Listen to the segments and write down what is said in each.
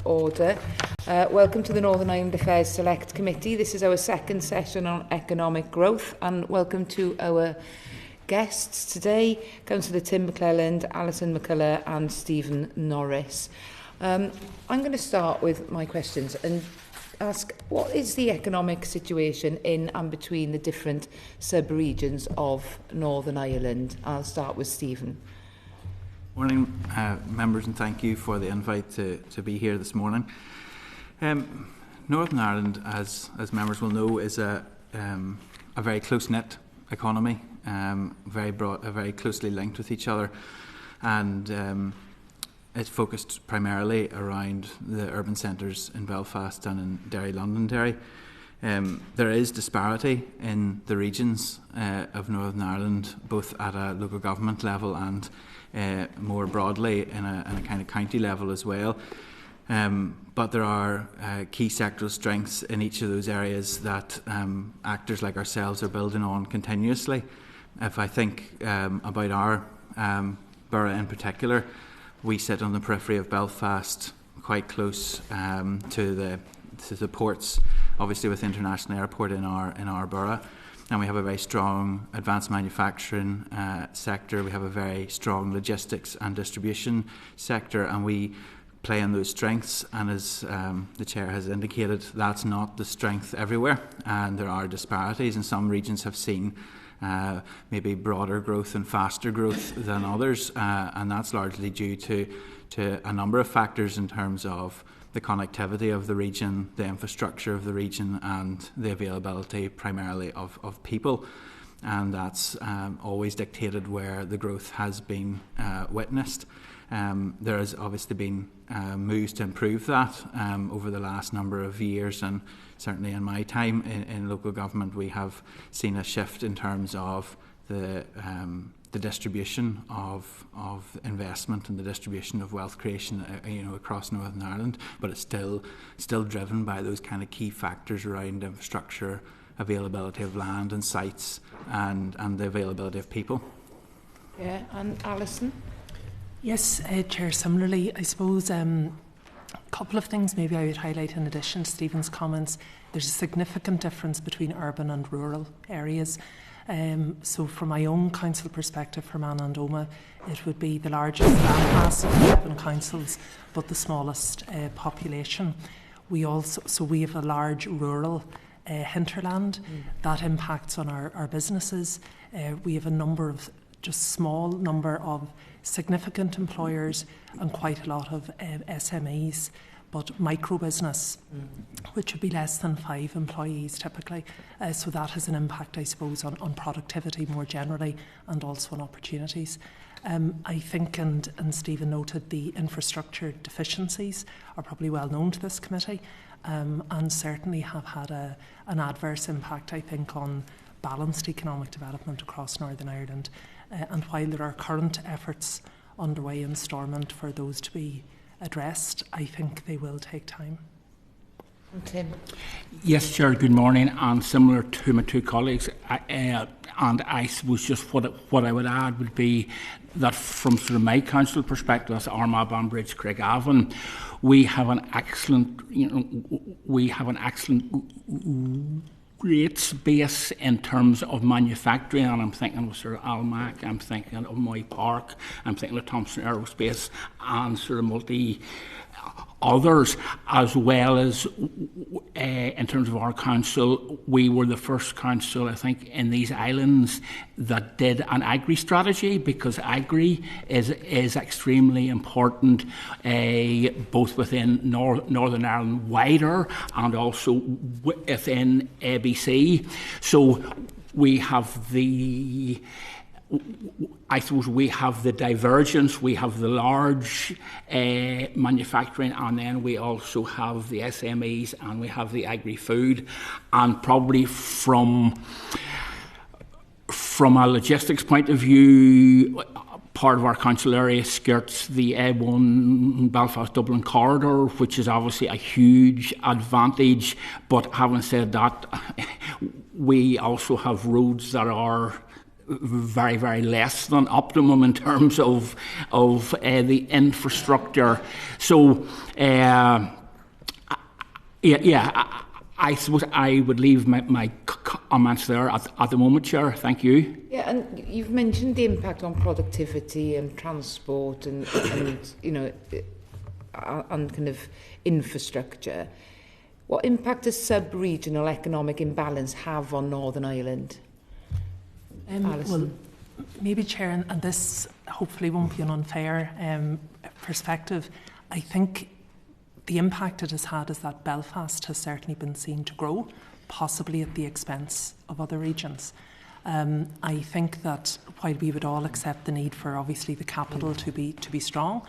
order. Welcome to the Northern Ireland Affairs Select Committee. This is our second session on economic growth, and welcome to our guests today, Councillor Tim McClelland, Alison, McCullagh and Stephen Norris. I'm going to start with my questions and ask, what is the economic situation in and between the different sub-regions of Northern Ireland? I'll start with Stephen. Morning, members, and thank you for the invite to be here this morning. Northern Ireland, as members will know, is a very close-knit economy, very closely linked with each other, and it's focused primarily around the urban centres in Belfast and in Derry, Londonderry. There is disparity in the regions of Northern Ireland, both at a local government level and more broadly in a kind of county level as well. But there are key sectoral strengths in each of those areas that actors like ourselves are building on continuously. If I think about our borough in particular, we sit on the periphery of Belfast, quite close to the ports, obviously with the international airport in our borough. And we have a very strong advanced manufacturing sector. We have a very strong logistics and distribution sector, and we play on those strengths. And as the Chair has indicated, that's not the strength everywhere, and there are disparities. And some regions have seen maybe broader growth and faster growth than others, and that's largely due to a number of factors in terms of the connectivity of the region, the infrastructure of the region, and the availability primarily of people. And that's always dictated where the growth has been witnessed. There has obviously been moves to improve that over the last number of years, and certainly in my time in local government we have seen a shift in terms of the distribution of investment and the distribution of wealth creation across Northern Ireland, but it's still driven by those kind of key factors around infrastructure, availability of land and sites, and the availability of people. Yeah, and Alison? Yes, Chair, similarly, I suppose a couple of things maybe I would highlight in addition to Stephen's comments. There's a significant difference between urban and rural areas. So from my own council perspective, Fermanagh and Omagh, it would be the largest landmass of 11 councils, but the smallest population. We have a large rural hinterland that impacts on our businesses. We have a number of small number of significant employers and quite a lot of SMEs, but micro business, which would be less than 5 employees typically. So that has an impact, I suppose, on productivity more generally and also on opportunities. I think, and Stephen noted, the infrastructure deficiencies are probably well known to this committee, and certainly have had an adverse impact, I think, on balanced economic development across Northern Ireland. And while there are current efforts underway in Stormont for those to be addressed, I think they will take time. Tim? Yes, Chair, good morning. And similar to my two colleagues, and I suppose just what I would add would be that from sort of my council perspective, as Armagh, Banbridge, Craigavon, we have an excellent rates base in terms of manufacturing, and I'm thinking of sort of Almac, I'm thinking of Moy Park, I'm thinking of Thompson Aerospace, and sort of multi others, as well as in terms of our council, we were the first council, I think, in these islands that did an agri strategy, because agri is extremely important, both within Northern Ireland wider and also within ABC. So we have the divergence, we have the large manufacturing, and then we also have the SMEs and we have the agri-food. And probably from a logistics point of view, part of our council area skirts the A1 Belfast-Dublin corridor, which is obviously a huge advantage. But having said that, we also have roads that are very, very less than optimum in terms of the infrastructure. So, I suppose I would leave my comments there at the moment, Chair. Thank you. Yeah, and you've mentioned the impact on productivity and transport and you know, on kind of infrastructure. What impact does sub-regional economic imbalance have on Northern Ireland? Alison? Well, maybe, Chair, and this hopefully won't be an unfair perspective. I think the impact it has had is that Belfast has certainly been seen to grow, possibly at the expense of other regions. I think that while we would all accept the need for obviously the capital to be strong,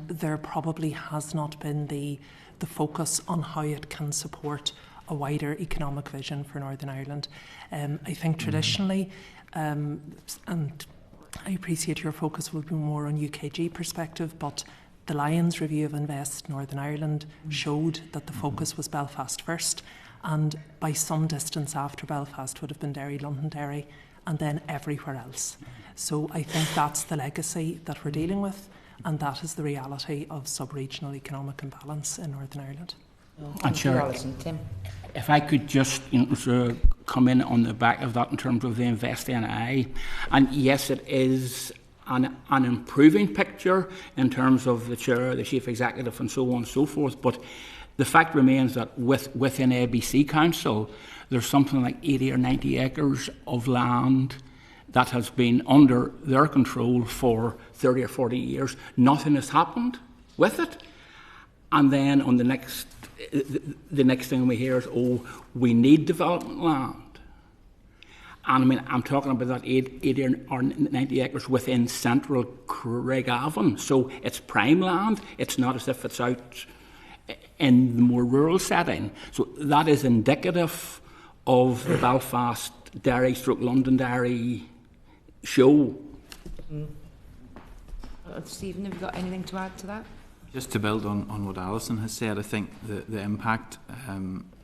there probably has not been the focus on how it can support a wider economic vision for Northern Ireland. I think traditionally, and I appreciate your focus will be more on UKG perspective, but the Lions review of Invest Northern Ireland showed that the focus was Belfast first, and by some distance after Belfast would have been Derry, Londonderry, and then everywhere else. So I think that's the legacy that we're dealing with, and that is the reality of sub-regional economic imbalance in Northern Ireland. And Chair, Alison, Tim. if I could just sort of come in on the back of that in terms of the Invest NI, and yes, it is an improving picture in terms of the Chair, the Chief Executive and so on and so forth, but the fact remains that within ABC Council there's something like 80 or 90 acres of land that has been under their control for 30 or 40 years. Nothing has happened with it. And then on the next thing we hear is, oh, we need development land. And I mean, I'm talking about that 80 or 90 acres within central Craigavon. So it's prime land. It's not as if it's out in the more rural setting. So that is indicative of the Belfast Derry/Londonderry show. Stephen, have you got anything to add to that? Just to build on what Alison has said, I think the impact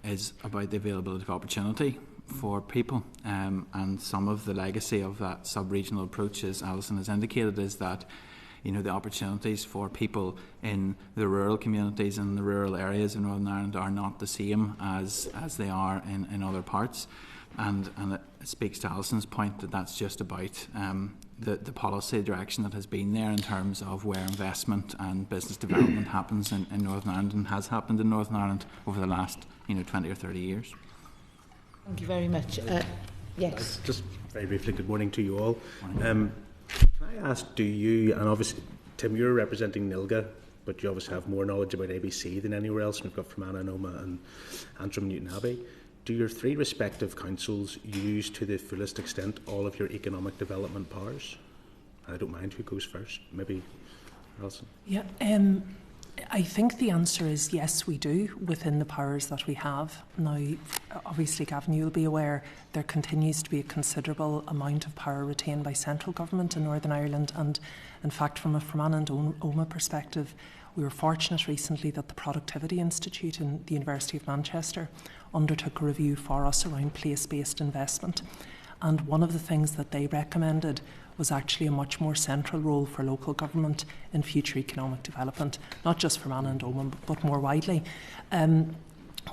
is about the availability of opportunity for people, and some of the legacy of that sub-regional approach, as Alison has indicated, is that the opportunities for people in the rural communities and the rural areas of Northern Ireland are not the same as they are in other parts, and it speaks to Alison's point that that's just about the policy direction that has been there in terms of where investment and business development happens in Northern Ireland and has happened in Northern Ireland over the last 20 or 30 years. Thank you very much. Yes. Just very briefly, good morning to you all. Can I ask, do you, and obviously, Tim, you're representing NILGA, but you obviously have more knowledge about ABC than anywhere else. We've got Fermanagh and Omagh and Antrim, Newtownabbey. Do your three respective councils use to the fullest extent all of your economic development powers? I don't mind who goes first. Maybe Alison. Yeah, I think the answer is yes, we do, within the powers that we have. Now, obviously, Gavin, you'll be aware there continues to be a considerable amount of power retained by central government in Northern Ireland, and in fact, from a Fermanagh and Omagh perspective, we were fortunate recently that the Productivity Institute in the University of Manchester undertook a review for us around place-based investment. And one of the things that they recommended was actually a much more central role for local government in future economic development, not just for Fermanagh and Omagh, but more widely.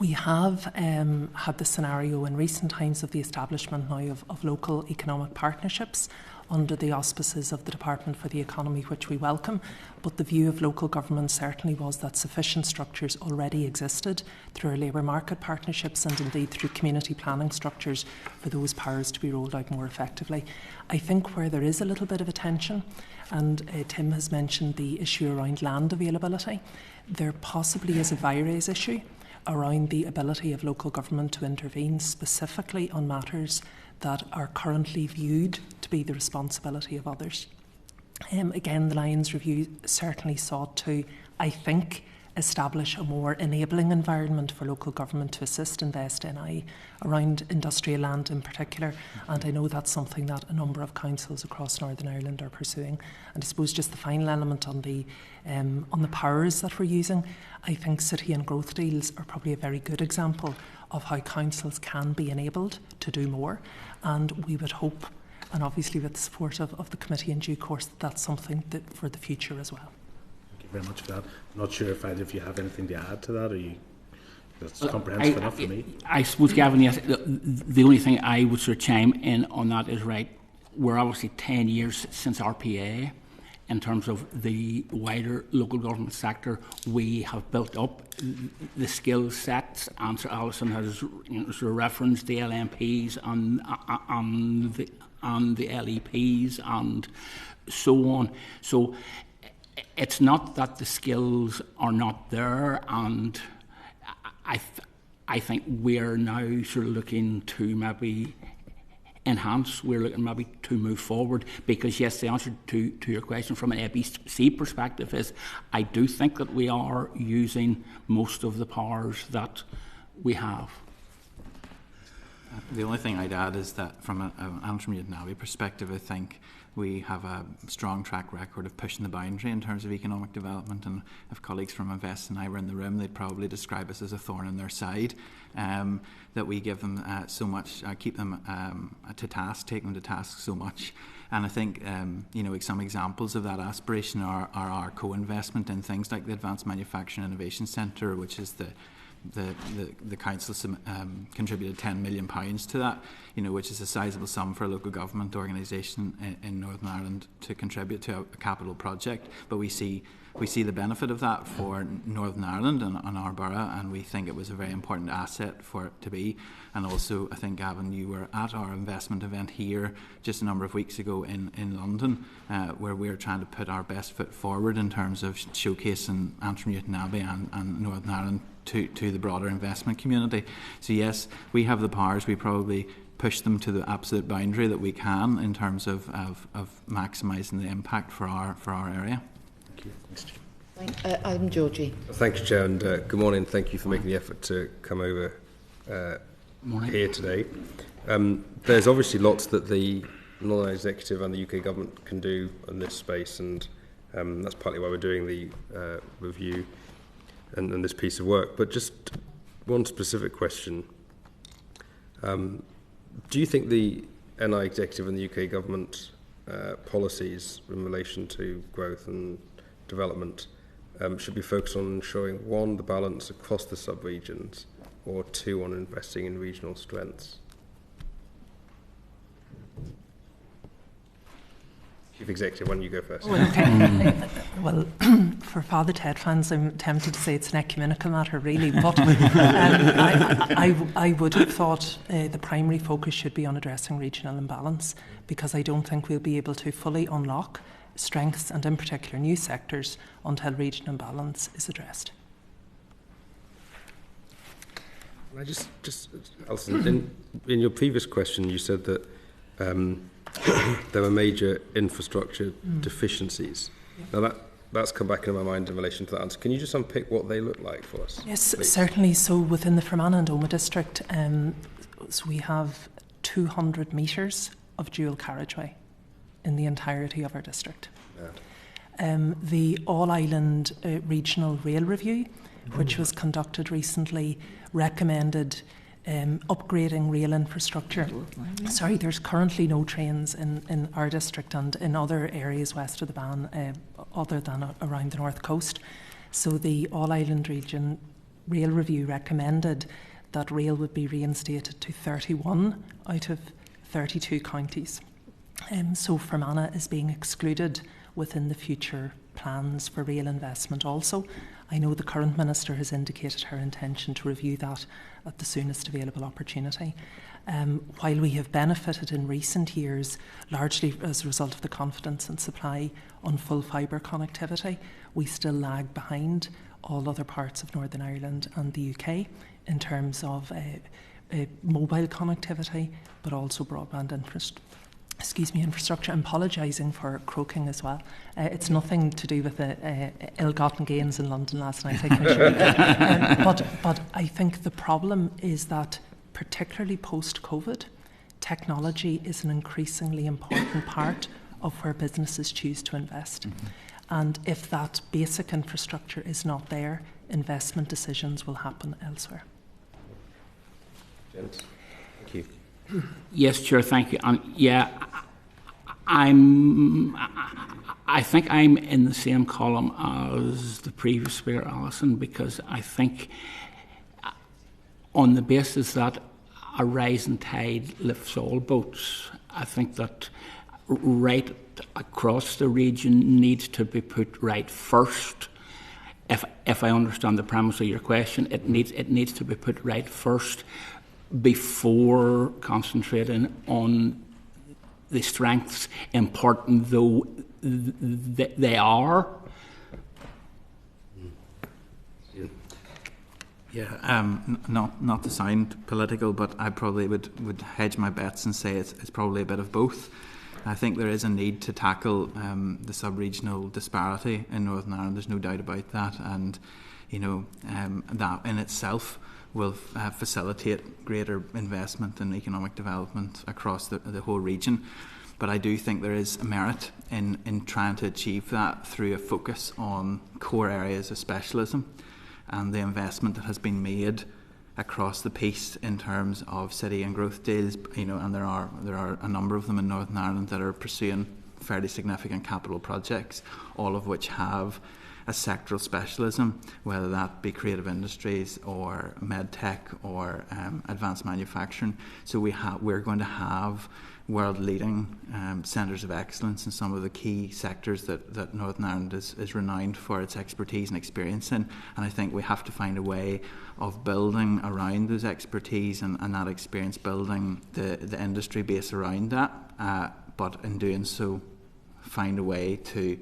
We have had the scenario in recent times of the establishment now of local economic partnerships under the auspices of the Department for the Economy, which we welcome. But the view of local government certainly was that sufficient structures already existed through our labour market partnerships and indeed through community planning structures for those powers to be rolled out more effectively. I think where there is a little bit of a tension, and Tim has mentioned the issue around land availability, there possibly is a vires issue around the ability of local government to intervene specifically on matters that are currently viewed to be the responsibility of others. Again, the Lions Review certainly sought to, I think, establish a more enabling environment for local government to assist Invest NI around industrial land in particular, and I know that's something that a number of councils across Northern Ireland are pursuing. And I suppose just the final element on the powers that we're using, I think city and growth deals are probably a very good example of how councils can be enabled to do more, and we would hope and obviously with the support of the committee in due course, that's something that for the future as well. Thank you very much for that. I'm not sure if you have anything to add to that, or that's comprehensive enough for me. I suppose, Gavin, yes, the only thing I would sort of chime in on that is, right, we're obviously 10 years since RPA. In terms of the wider local government sector, we have built up the skill sets, and Sir Alison has sort of referenced the LMPs and the LEPs and so on. So it's not that the skills are not there, and I think we're now sort of looking to maybe enhance, we're looking maybe to move forward, because yes, the answer to your question from an ABC perspective is I do think that we are using most of the powers that we have. The only thing I'd add is that from an Antrim Newtownabbey perspective, I think we have a strong track record of pushing the boundary in terms of economic development, and if colleagues from Invest and I were in the room, they'd probably describe us as a thorn in their side, that we give them so much, keep them to task, take them to task so much. And I think some examples of that aspiration are our co-investment in things like the Advanced Manufacturing Innovation Centre, which is the council contributed £10 million to that, which is a sizable sum for a local government organisation in Northern Ireland to contribute to a capital project. But we see the benefit of that for Northern Ireland and our borough, and we think it was a very important asset for it to be. And also, I think, Gavin, you were at our investment event here just a number of weeks ago in London, where we're trying to put our best foot forward in terms of showcasing Antrim Newtownabbey and Northern Ireland to the broader investment community. So yes, we have the powers. We probably push them to the absolute boundary that we can in terms of maximising the impact for our area. Thank you. Thanks, Chair. I'm Georgie. Thank you, Chair, and good morning. Thank you for making the effort to come over here today. There's obviously lots that the Northern Executive and the UK Government can do in this space, and that's partly why we're doing the review and this piece of work. But just one specific question. Do you think the NI Executive and the UK Government policies in relation to growth and development should be focused on ensuring, one, the balance across the sub-regions, or two, on investing in regional strengths? Chief Executive, why don't you go first? Well, for Father Ted fans, I'm tempted to say it's an ecumenical matter, really, but I would have thought the primary focus should be on addressing regional imbalance, because I don't think we'll be able to fully unlock strengths, and in particular new sectors, until regional imbalance is addressed. I just Alison, in your previous question, you said that there were major infrastructure deficiencies. Now that's come back into my mind in relation to that answer. Can you just unpick what they look like for us? Yes, please? Certainly. So within the Fermanagh and Omagh district, so we have 200 metres of dual carriageway in the entirety of our district. The All-Island Regional Rail Review, which was conducted recently, recommended upgrading rail infrastructure. Sorry, there's currently no trains in our district and in other areas west of the Ban, other than around the north coast. So the All-Island Region Rail Review recommended that rail would be reinstated to 31 out of 32 counties. So Fermanagh is being excluded within the future plans for rail investment also. I know the current Minister has indicated her intention to review that at the soonest available opportunity. While we have benefited in recent years, largely as a result of the confidence and supply on full fibre connectivity, we still lag behind all other parts of Northern Ireland and the UK in terms of mobile connectivity, but also broadband infrastructure. I'm apologising for croaking as well. It's nothing to do with the ill-gotten gains in London last night, I can assure you. But I think the problem is that, particularly post-COVID, technology is an increasingly important part of where businesses choose to invest. And if that basic infrastructure is not there, investment decisions will happen elsewhere. Gents, thank you. Yes, Chair, thank you. I think I'm in the same column as the previous speaker, Alison, because I think on the basis that a rising tide lifts all boats, I think that right across the region needs to be put right first. If I understand the premise of your question, it needs to be put right first before concentrating on the strengths, important though they are. Yeah, not to sound political, but I probably would hedge my bets and say it's probably a bit of both. I think there is a need to tackle the sub-regional disparity in Northern Ireland. There's no doubt about that, and that in itself will facilitate greater investment and economic development across the whole region. But I do think there is a merit in trying to achieve that through a focus on core areas of specialism and the investment that has been made across the piece in terms of city and growth deals, and there are a number of them in Northern Ireland that are pursuing fairly significant capital projects, all of which have a sectoral specialism, whether that be creative industries or medtech or advanced manufacturing. So we're going to have world-leading centres of excellence in some of the key sectors that Northern Ireland is renowned for its expertise and experience in. And I think we have to find a way of building around those expertise and that experience, building the industry base around that, but in doing so, find a way to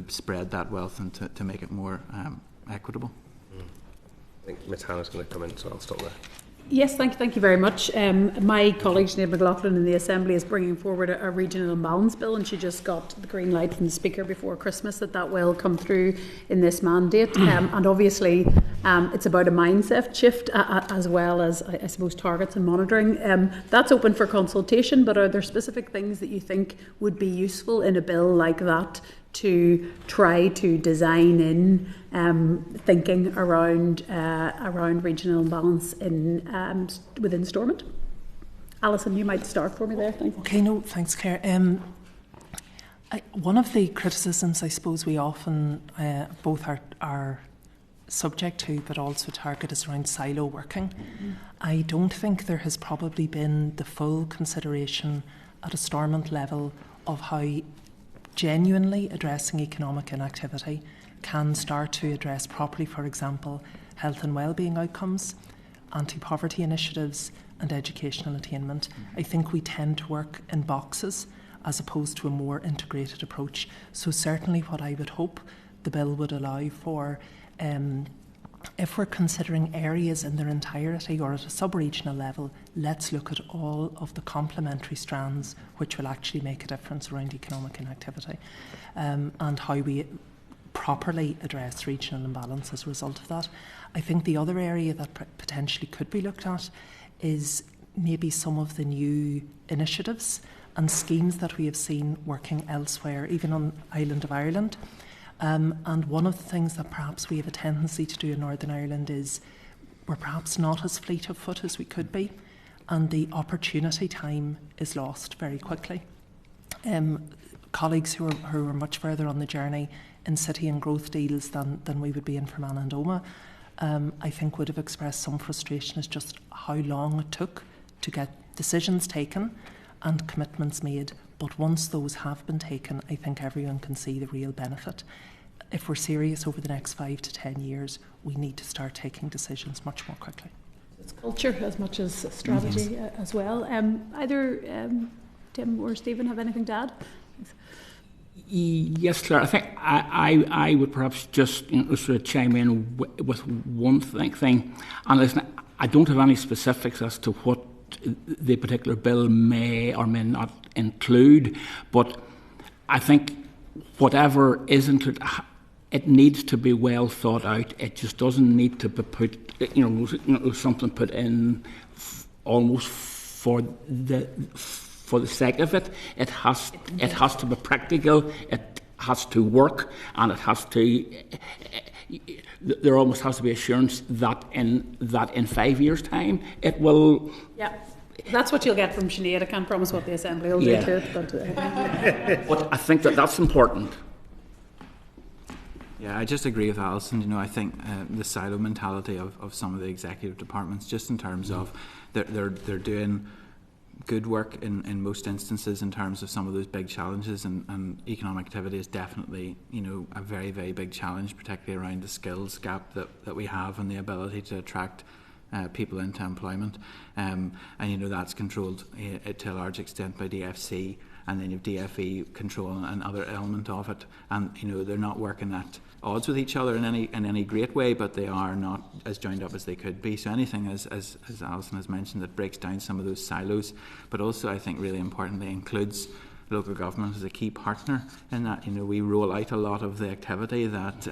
spread that wealth and to make it more equitable. I think Ms Hannah's going to come in, so I'll stop there. Yes, thank you very much. My colleague Sinead McClelland in the Assembly is bringing forward a regional imbalance bill, and she just got the green light from the Speaker before Christmas that will come through in this mandate. And obviously it's about a mindset shift as well as, I suppose, targets and monitoring. That's open for consultation, but are there specific things that you think would be useful in a bill like that to try to design in thinking around regional imbalance within Stormont? Alison, you might start for me there. Thanks. Okay, no, thanks, Claire. One of the criticisms I suppose we often both are subject to, but also target, is around silo working. Mm-hmm. I don't think there has probably been the full consideration at a Stormont level of how genuinely addressing economic inactivity can start to address properly, for example, health and wellbeing outcomes, anti-poverty initiatives and educational attainment. I think we tend to work in boxes as opposed to a more integrated approach. So certainly what I would hope the bill would allow for, if we're considering areas in their entirety or at a sub-regional level, let's look at all of the complementary strands which will actually make a difference around economic inactivity, and how we properly address regional imbalance as a result of that. I think the other area that potentially could be looked at is maybe some of the new initiatives and schemes that we have seen working elsewhere, even on the island of Ireland. And one of the things that perhaps we have a tendency to do in Northern Ireland is we're perhaps not as fleet of foot as we could be, and the opportunity time is lost very quickly. Colleagues who are much further on the journey in city and growth deals than we would be in Fermanagh and Omagh, I think would have expressed some frustration as just how long it took to get decisions taken and commitments made. But once those have been taken, I think everyone can see the real benefit. If we're serious over the next 5 to 10 years, we need to start taking decisions much more quickly. It's culture as much as strategy as well. Either Tim or Stephen have anything to add? Yes, Claire. I think I would perhaps just sort of chime in with one thing. And listen, I don't have any specifics as to what the particular bill may or may not include, but I think whatever is included, it needs to be well thought out. It just doesn't need to be put, something put in almost for the sake of it. It has to be practical. It has to work, and it has to. There almost has to be assurance that in 5 years' time it will. Yeah. That's what you'll get from Sinead. I can't promise what the Assembly will do to it. But I think that that's important. Yeah, I just agree with Alison. You know, I think the silo mentality of some of the executive departments, just in terms of they're doing good work in most instances in terms of some of those big challenges, and economic activity is definitely, you know, a very, very big challenge, particularly around the skills gap that we have and the ability to attract people into employment. And, you know, that's controlled to a large extent by DFC, and then you have DFE control and other element of it. And, you know, they're not working at odds with each other in any great way, but they are not as joined up as they could be. So anything, as Alison has mentioned, that breaks down some of those silos, but also I think really importantly includes local government as a key partner in that. You know, we roll out a lot of the activity that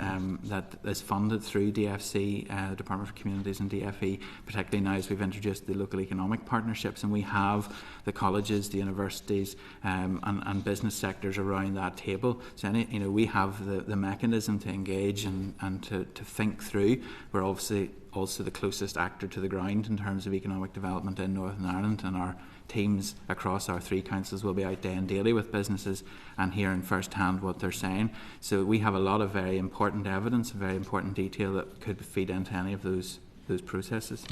is funded through DFC, Department for Communities, and DFE, particularly now as we've introduced the local economic partnerships, and we have the colleges, the universities, and business sectors around that table. So you know, we have the mechanism to engage and to think through. We're obviously also the closest actor to the ground in terms of economic development in Northern Ireland, and our teams across our 3 councils will be out day and daily with businesses and hearing firsthand what they're saying. So we have a lot of very important evidence, very important detail that could feed into any of those processes.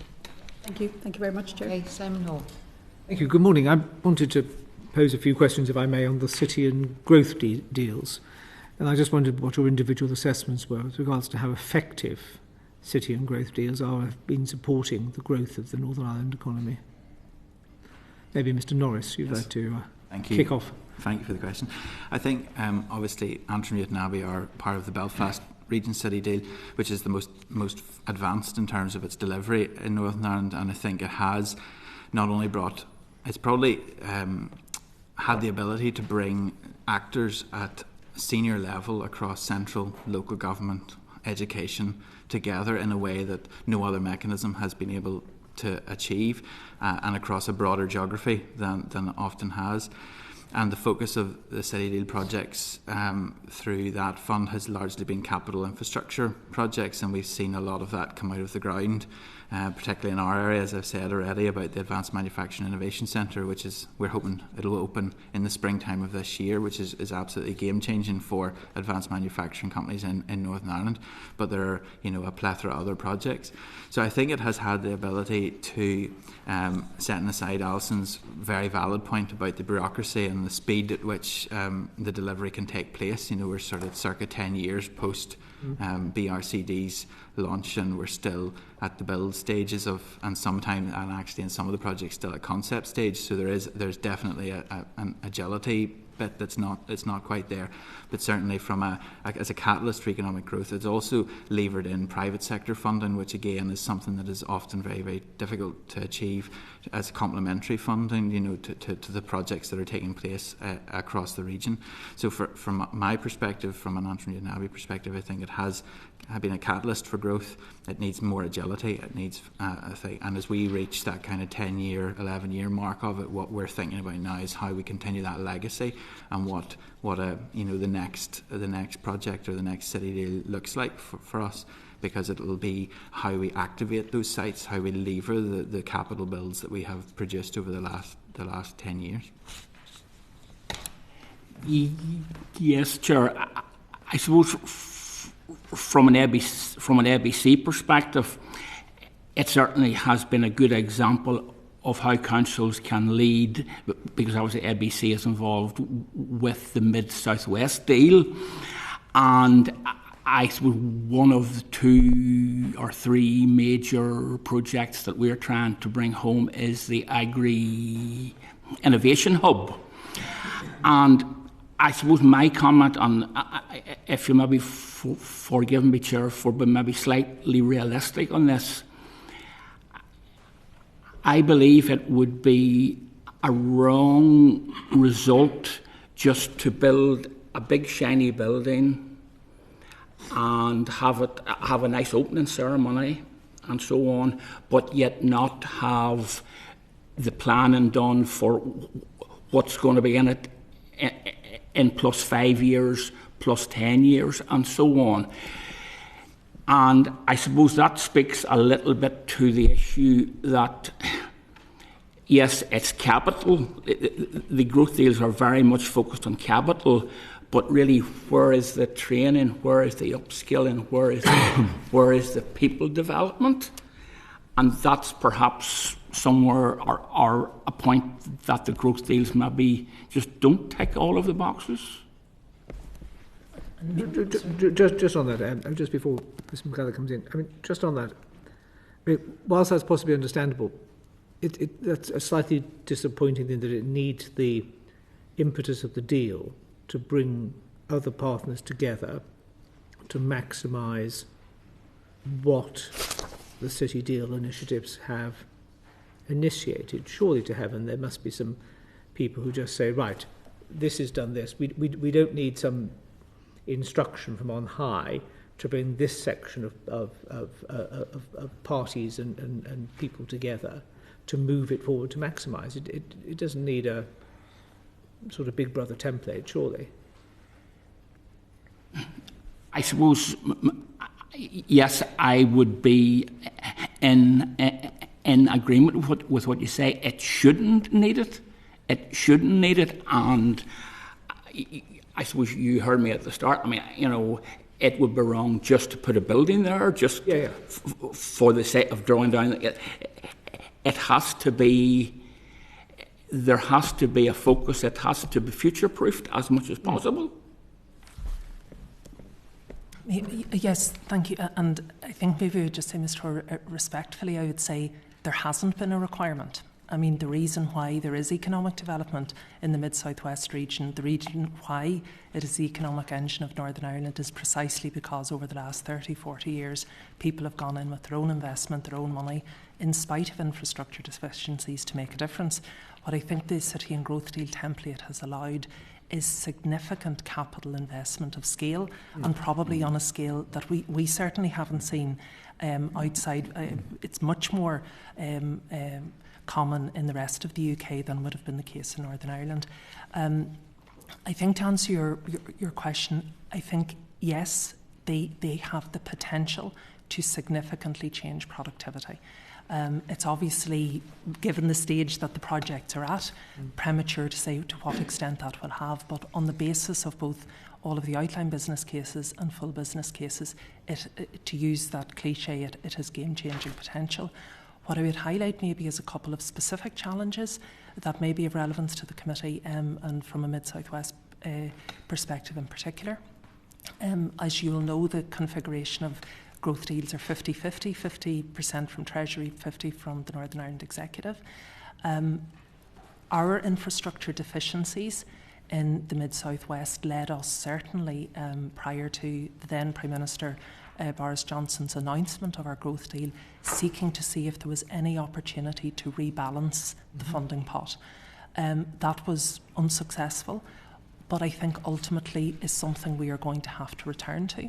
Thank you. Thank you very much, Chair. Okay, Simon Hall. Thank you. Good morning. I wanted to pose a few questions, if I may, on the city and growth deals. And I just wondered what your individual assessments were with regards to how effective city and growth deals have been supporting the growth of the Northern Ireland economy. Maybe Mr. Norris, you'd like to kick off. Thank you for the question. I think obviously Antrim and Newtownabbey are part of the Belfast Region City deal, which is the most advanced in terms of its delivery in Northern Ireland, and I think it has not only brought, it's probably had the ability to bring actors at senior level across central, local government, education together in a way that no other mechanism has been able to achieve, and across a broader geography than it often has. And the focus of the City Deal projects through that fund has largely been capital infrastructure projects, and we've seen a lot of that come out of the ground, particularly in our area, as I've said already, about the Advanced Manufacturing Innovation Centre, which is, we're hoping it'll open in the springtime of this year, which is absolutely game-changing for advanced manufacturing companies in Northern Ireland. But there are, you know, a plethora of other projects. So I think it has had the ability to, setting aside Alison's very valid point about the bureaucracy and the speed at which the delivery can take place. You know, we're sort of circa 10 years post BRCD's launch, and we're still at the build stages of, and sometimes, and actually in some of the projects still at concept stage. So there's definitely an agility bit that's not quite there, but certainly from as a catalyst for economic growth, it's also levered in private sector funding, which again is something that is often very, very difficult to achieve as complementary funding, you know, to the projects that are taking place across the region. So from my perspective, from an Antrim and Newtownabbey perspective, I think it has been a catalyst for growth. It needs more agility. It needs, I think, and as we reach that kind of 10-year, 11-year mark of it, what we're thinking about now is how we continue that legacy, and what you know, the next project or the next city deal looks like for us, because it will be how we activate those sites, how we lever the capital builds that we have produced over the last 10 years. Yes, Chair. I suppose from an ABC perspective, it certainly has been a good example of how councils can lead, because obviously ABC is involved with the Mid-South-West deal, and I suppose one of the 2 or 3 major projects that we're trying to bring home is the Agri Innovation Hub. And I suppose my comment on, if you maybe forgive me, Chair, for being maybe slightly realistic on this, I believe it would be a wrong result just to build a big shiny building and have a nice opening ceremony and so on, but yet not have the planning done for what's going to be in it in plus 5 years, plus 10 years, and so on. And I suppose that speaks a little bit to the issue that, yes, it's capital. The growth deals are very much focused on capital, but really, where is the training? Where is the upskilling? Where is the people development? And that's perhaps somewhere or a point that the growth deals maybe just don't tick all of the boxes. Just on that, just before Mr. McCullagh comes in, I mean, just on that, I mean, whilst that's possibly understandable, that's a slightly disappointing thing that it needs the impetus of the deal to bring other partners together to maximise what the city deal initiatives have initiated. Surely to heaven there must be some people who just say, right, this has done this. We don't need some instruction from on high to bring this section of parties and people together to move it forward, to maximise. It doesn't need a sort of Big Brother template, surely. I suppose, yes, I would be in agreement with what you say. It shouldn't need it. It shouldn't need it. And I suppose you heard me at the start. I mean, you know, it would be wrong just to put a building there, just for the sake of drawing down. It has to be. There has to be a focus. It has to be future-proofed as much as possible. Yes, thank you. And I think maybe I would just say, Mr. Hoare, respectfully, I would say there hasn't been a requirement. I mean, the reason why there is economic development in the Mid-South West region, the reason why it is the economic engine of Northern Ireland is precisely because over the last 30, 40 years, people have gone in with their own investment, their own money, in spite of infrastructure deficiencies, to make a difference. What I think the City and Growth Deal template has allowed is significant capital investment of scale, and probably on a scale that we certainly haven't seen outside. It's much more common in the rest of the UK than would have been the case in Northern Ireland. I think to answer your question, I think yes, they have the potential to significantly change productivity. It's obviously, given the stage that the projects are at, premature to say to what extent that will have, but on the basis of both all of the outline business cases and full business cases, to use that cliche, it has game-changing potential. What I would highlight maybe is a couple of specific challenges that may be of relevance to the committee and from a Mid-South West perspective in particular. As you'll know, the configuration of growth deals are 50-50, 50% from Treasury, 50% from the Northern Ireland Executive. Our infrastructure deficiencies in the Mid-South West led us certainly prior to the then Prime Minister Boris Johnson's announcement of our growth deal, seeking to see if there was any opportunity to rebalance the funding pot. That was unsuccessful, but I think ultimately is something we are going to have to return to,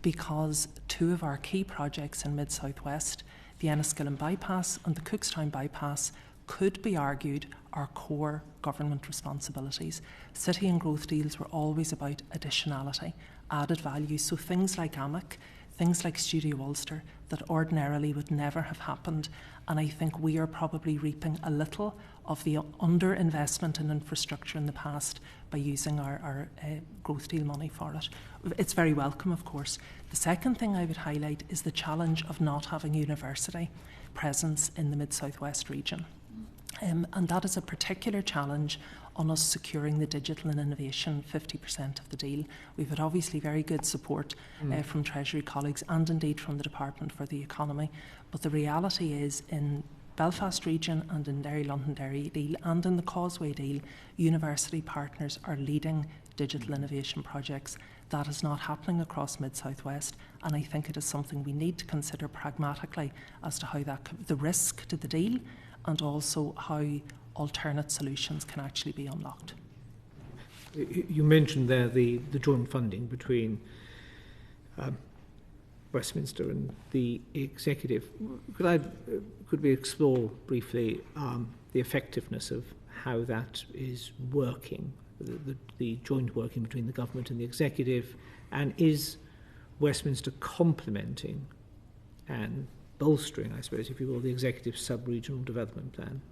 because two of our key projects in Mid-South West, the Enniskillen Bypass and the Cookstown Bypass, could be argued are core government responsibilities. City and growth deals were always about additionality, added value. So things like Omagh, things like Studio Ulster, that ordinarily would never have happened. And I think we are probably reaping a little of the underinvestment in infrastructure in the past by using our growth deal money for it. It's very welcome, of course. The second thing I would highlight is the challenge of not having university presence in the Mid-South West region. And that is a particular challenge on us securing the digital and innovation 50% of the deal. We've had obviously very good support from Treasury colleagues and indeed from the Department for the Economy. But the reality is, in Belfast region and in Derry London Derry deal and in the Causeway deal, university partners are leading digital innovation projects. That is not happening across Mid-South West, and I think it is something we need to consider pragmatically as to how that the risk to the deal and also how alternate solutions can actually be unlocked. You mentioned there the joint funding between Westminster and the Executive. Could we explore briefly the effectiveness of how that is working, the joint working between the government and the Executive, and is Westminster complementing and bolstering, I suppose, if you will, the Executive sub-regional development plan?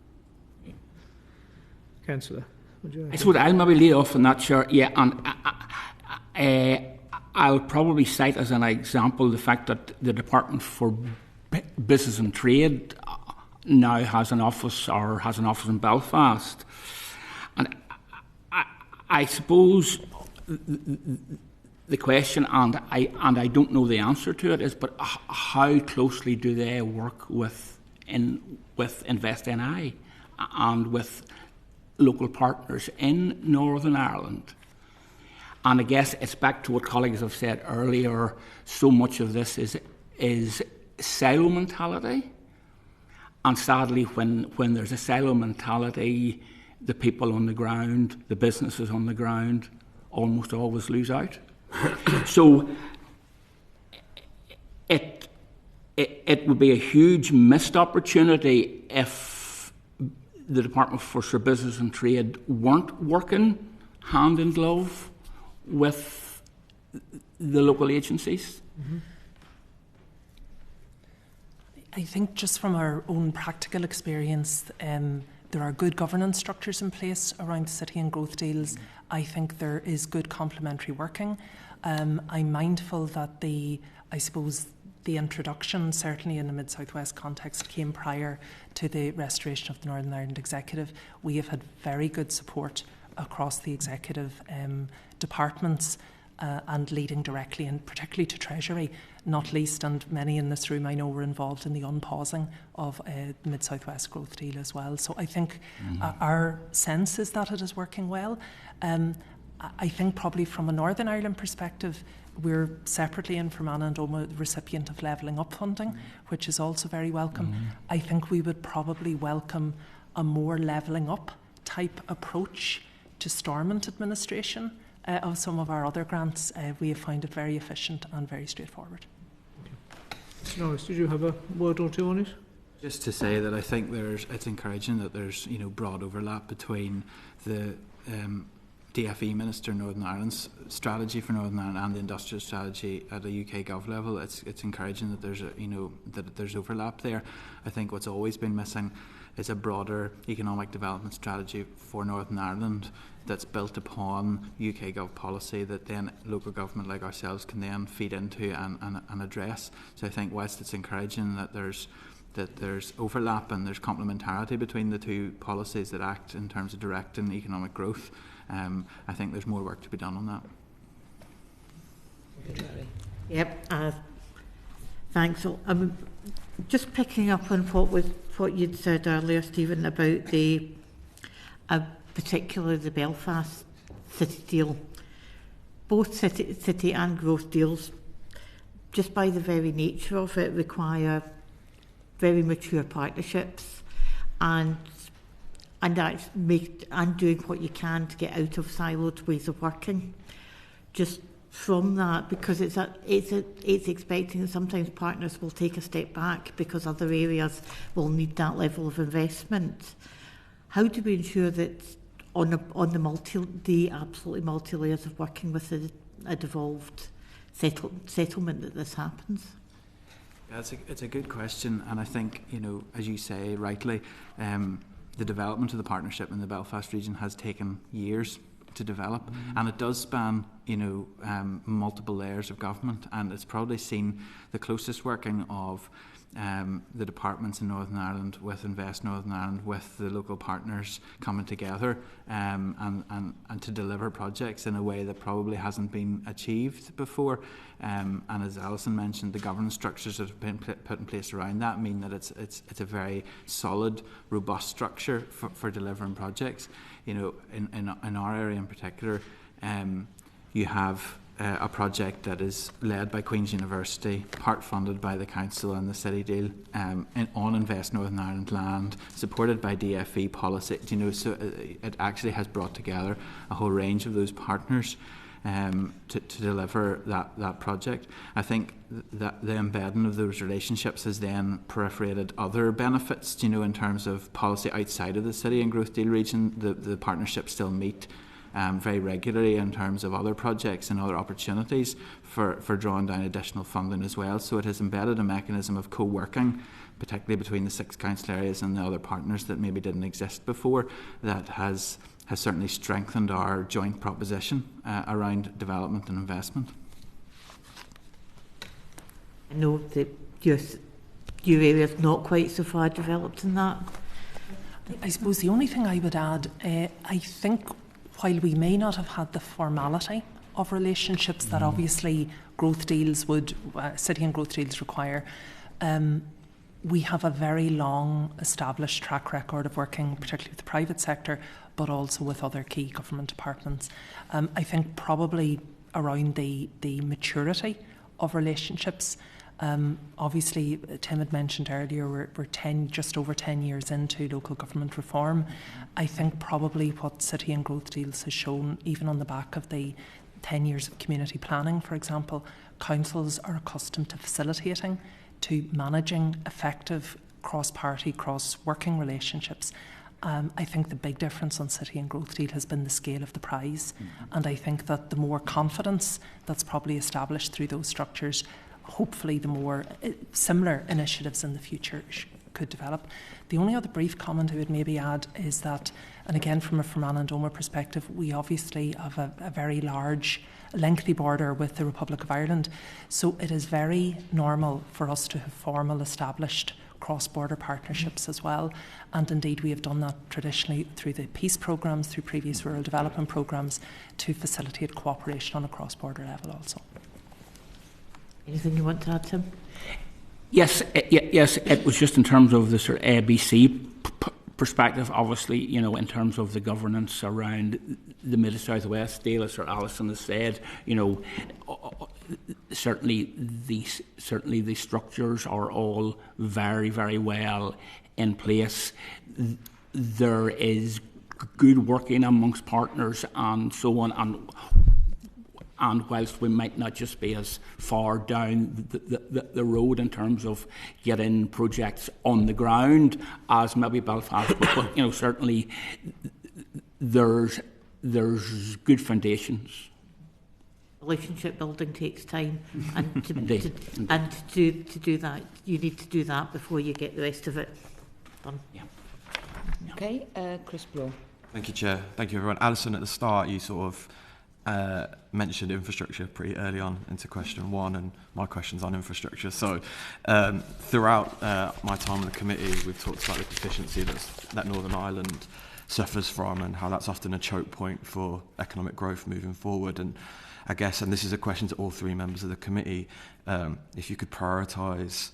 Councillor, would you? I suppose I'll maybe lead off on that, sure. Yeah, and I'll probably cite as an example the fact that the Department for Business and Trade now has an office in Belfast, and I suppose the question, and I don't know the answer to it, is but how closely do they work with Invest NI and with local partners in Northern Ireland? And I guess it's back to what colleagues have said earlier. So much of this is silo mentality, and sadly, when there's a silo mentality, the people on the ground, the businesses on the ground, almost always lose out. So it would be a huge missed opportunity if the Department for Business and Trade weren't working hand in glove with the local agencies. Mm-hmm. I think just from our own practical experience, there are good governance structures in place around city and growth deals. I think there is good complementary working. I'm mindful that the introduction, certainly in the Mid-South West context, came prior to the restoration of the Northern Ireland Executive. We have had very good support across the executive departments and leading directly, and particularly to Treasury, not least, and many in this room I know were involved in the unpausing of the Mid-South West growth deal as well. So I think our sense is that it is working well. I think probably from a Northern Ireland perspective, we're separately in Fermanagh and Omagh the recipient of levelling up funding, which is also very welcome. I think we would probably welcome a more levelling up type approach to Stormont administration of some of our other grants. We have found it very efficient and very straightforward. Norris, did you have a word or two on it? Just to say that I think it's encouraging that there's broad overlap between the DFE Minister in Northern Ireland's strategy for Northern Ireland and the industrial strategy at a UK Gov level. It's encouraging that there's overlap there. I think what's always been missing is a broader economic development strategy for Northern Ireland that's built upon UK Gov policy that then local government like ourselves can then feed into and address. So I think whilst it's encouraging that there's overlap and there's complementarity between the two policies that act in terms of directing economic growth, I think there's more work to be done on that. Yep. Thanks. So, just picking up on what you'd said earlier, Stephen, about particularly the Belfast city deal. Both city and growth deals, just by the very nature of it, require very mature partnerships and doing what you can to get out of siloed ways of working. Just from that, because it's expecting that sometimes partners will take a step back because other areas will need that level of investment. How do we ensure that on the absolutely multi layers of working with a devolved settlement that this happens? Yeah, it's a good question, and I think as you say rightly, the development of the partnership in the Belfast region has taken years to develop, and it does span multiple layers of government, and it's probably seen the closest working of the departments in Northern Ireland with Invest Northern Ireland, with the local partners coming together and to deliver projects in a way that probably hasn't been achieved before. And as Alison mentioned, the governance structures that have been put in place around that mean that it's a very solid, robust structure for delivering projects. In our area in particular, you have a project that is led by Queen's University, part funded by the Council and the City Deal, on Invest Northern Ireland land, supported by DFE policy. So it actually has brought together a whole range of those partners to deliver that project. I think that the embedding of those relationships has then proliferated other benefits. In terms of policy outside of the city and growth deal region, the partnerships still meet very regularly in terms of other projects and other opportunities for drawing down additional funding as well. So it has embedded a mechanism of co-working particularly between the 6 council areas and the other partners that maybe didn't exist before, that has certainly strengthened our joint proposition around development and investment. I know that your area is not quite so far developed in that. I suppose the only thing I would add, I think while we may not have had the formality of relationships that obviously growth deals would, city and growth deals require, we have a very long established track record of working particularly with the private sector, but also with other key government departments. I think probably around the maturity of relationships. Obviously, Tim had mentioned earlier, we're just over 10 years into local government reform. I think probably what City and Growth Deals has shown, even on the back of the 10 years of community planning, for example, councils are accustomed to facilitating, to managing effective cross-party, cross-working relationships. I think the big difference on City and Growth Deal has been the scale of the prize. And I think that the more confidence that's probably established through those structures, hopefully the more similar initiatives in the future could develop. The only other brief comment I would maybe add is that, and again from a Fermanagh and Omagh perspective, we obviously have a very large, lengthy border with the Republic of Ireland. So it is very normal for us to have formal established cross-border partnerships as well. And indeed we have done that traditionally through the peace programmes, through previous rural development programmes, to facilitate cooperation on a cross-border level also. Anything you want to add, Tim? Yes, it was just in terms of the sort of ABC perspective, obviously, you know, in terms of the governance around the Mid-South West deal, as Sir Alison has said, you know, certainly the structures are all very, very well in place. There is good working amongst partners and so on, and whilst we might not just be as far down the road in terms of getting projects on the ground as maybe Belfast, but you know, certainly there's good foundations. Relationship building takes time, and to do that, you need to do that before you get the rest of it done. Yeah. Okay, Chris Blow. Thank you, Chair. Thank you, everyone. Alison, at the start, you sort of mentioned infrastructure pretty early on into question 1, and my question's on infrastructure. So throughout my time on the committee, we've talked about the deficiency that Northern Ireland suffers from, and how that's often a choke point for economic growth moving forward. And I guess, and this is a question to all 3 members of the committee, if you could prioritise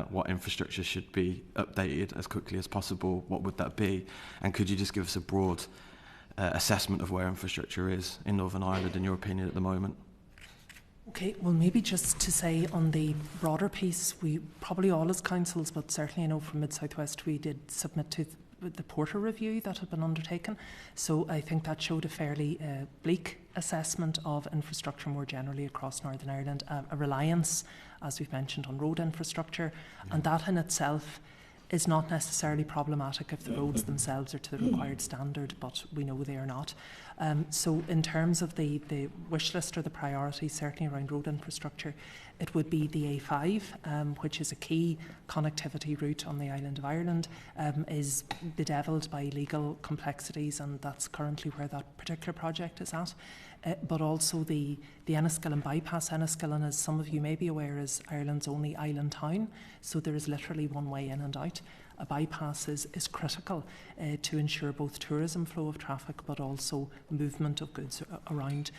what infrastructure should be updated as quickly as possible, what would that be? And could you just give us a broad assessment of where infrastructure is in Northern Ireland, in your opinion, at the moment? Okay, well, maybe just to say on the broader piece, we probably all as councils, but certainly I know from Mid-South West, we did submit to the Porter review that had been undertaken. So I think that showed a fairly bleak assessment of infrastructure more generally across Northern Ireland, a reliance, as we've mentioned, on road infrastructure, and that in itself is not necessarily problematic if the roads themselves are to the required standard, but we know they are not. So in terms of the wish list or the priorities, certainly around road infrastructure, it would be the A5, which is a key connectivity route on the island of Ireland, is bedevilled by legal complexities, and that's currently where that particular project is at. But also the Enniskillen bypass. Enniskillen, as some of you may be aware, is Ireland's only island town, so there is literally one way in and out. A bypass is critical to ensure both tourism flow of traffic but also movement of goods around.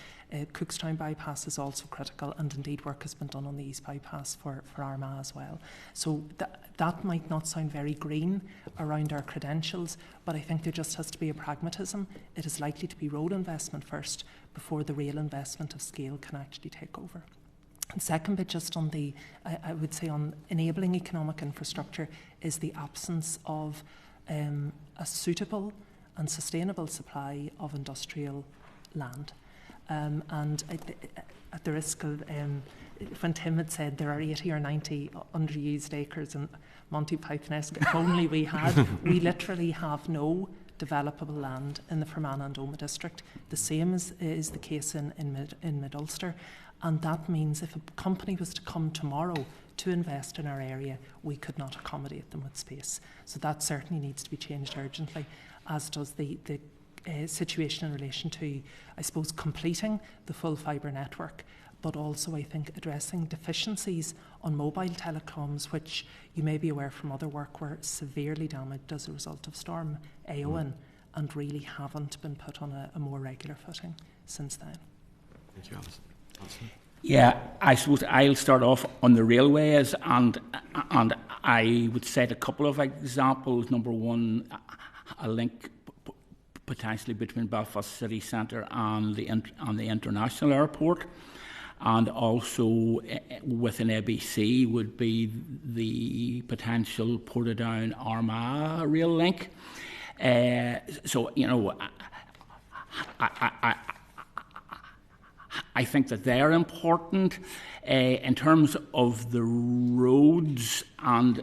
Cookstown bypass is also critical, and indeed work has been done on the East bypass for Armagh as well. So that might not sound very green around our credentials, but I think there just has to be a pragmatism. It is likely to be road investment first before the rail investment of scale can actually take over. And second bit, just on the, I would say on enabling economic infrastructure, is the absence of a suitable and sustainable supply of industrial land. And at the risk of, when Tim had said there are 80 or 90 underused acres in Monty Python-esque, if only we had, we literally have no developable land in the Fermanagh and Omagh district. The same is the case in Mid-Ulster. And that means if a company was to come tomorrow to invest in our area, we could not accommodate them with space. So that certainly needs to be changed urgently, as does the situation in relation to, I suppose, completing the full fibre network, but also, I think, addressing deficiencies on mobile telecoms, which you may be aware from other work were severely damaged as a result of Storm Éowyn and really haven't been put on a more regular footing since then. Thank you, Alison. Yeah, I suppose I'll start off on the railways, and I would cite a couple of examples. Number one, a link potentially between Belfast city centre and the international airport, and also within ABC would be the potential Portadown Armagh rail link. So, you know, I think that they're important in terms of the roads, and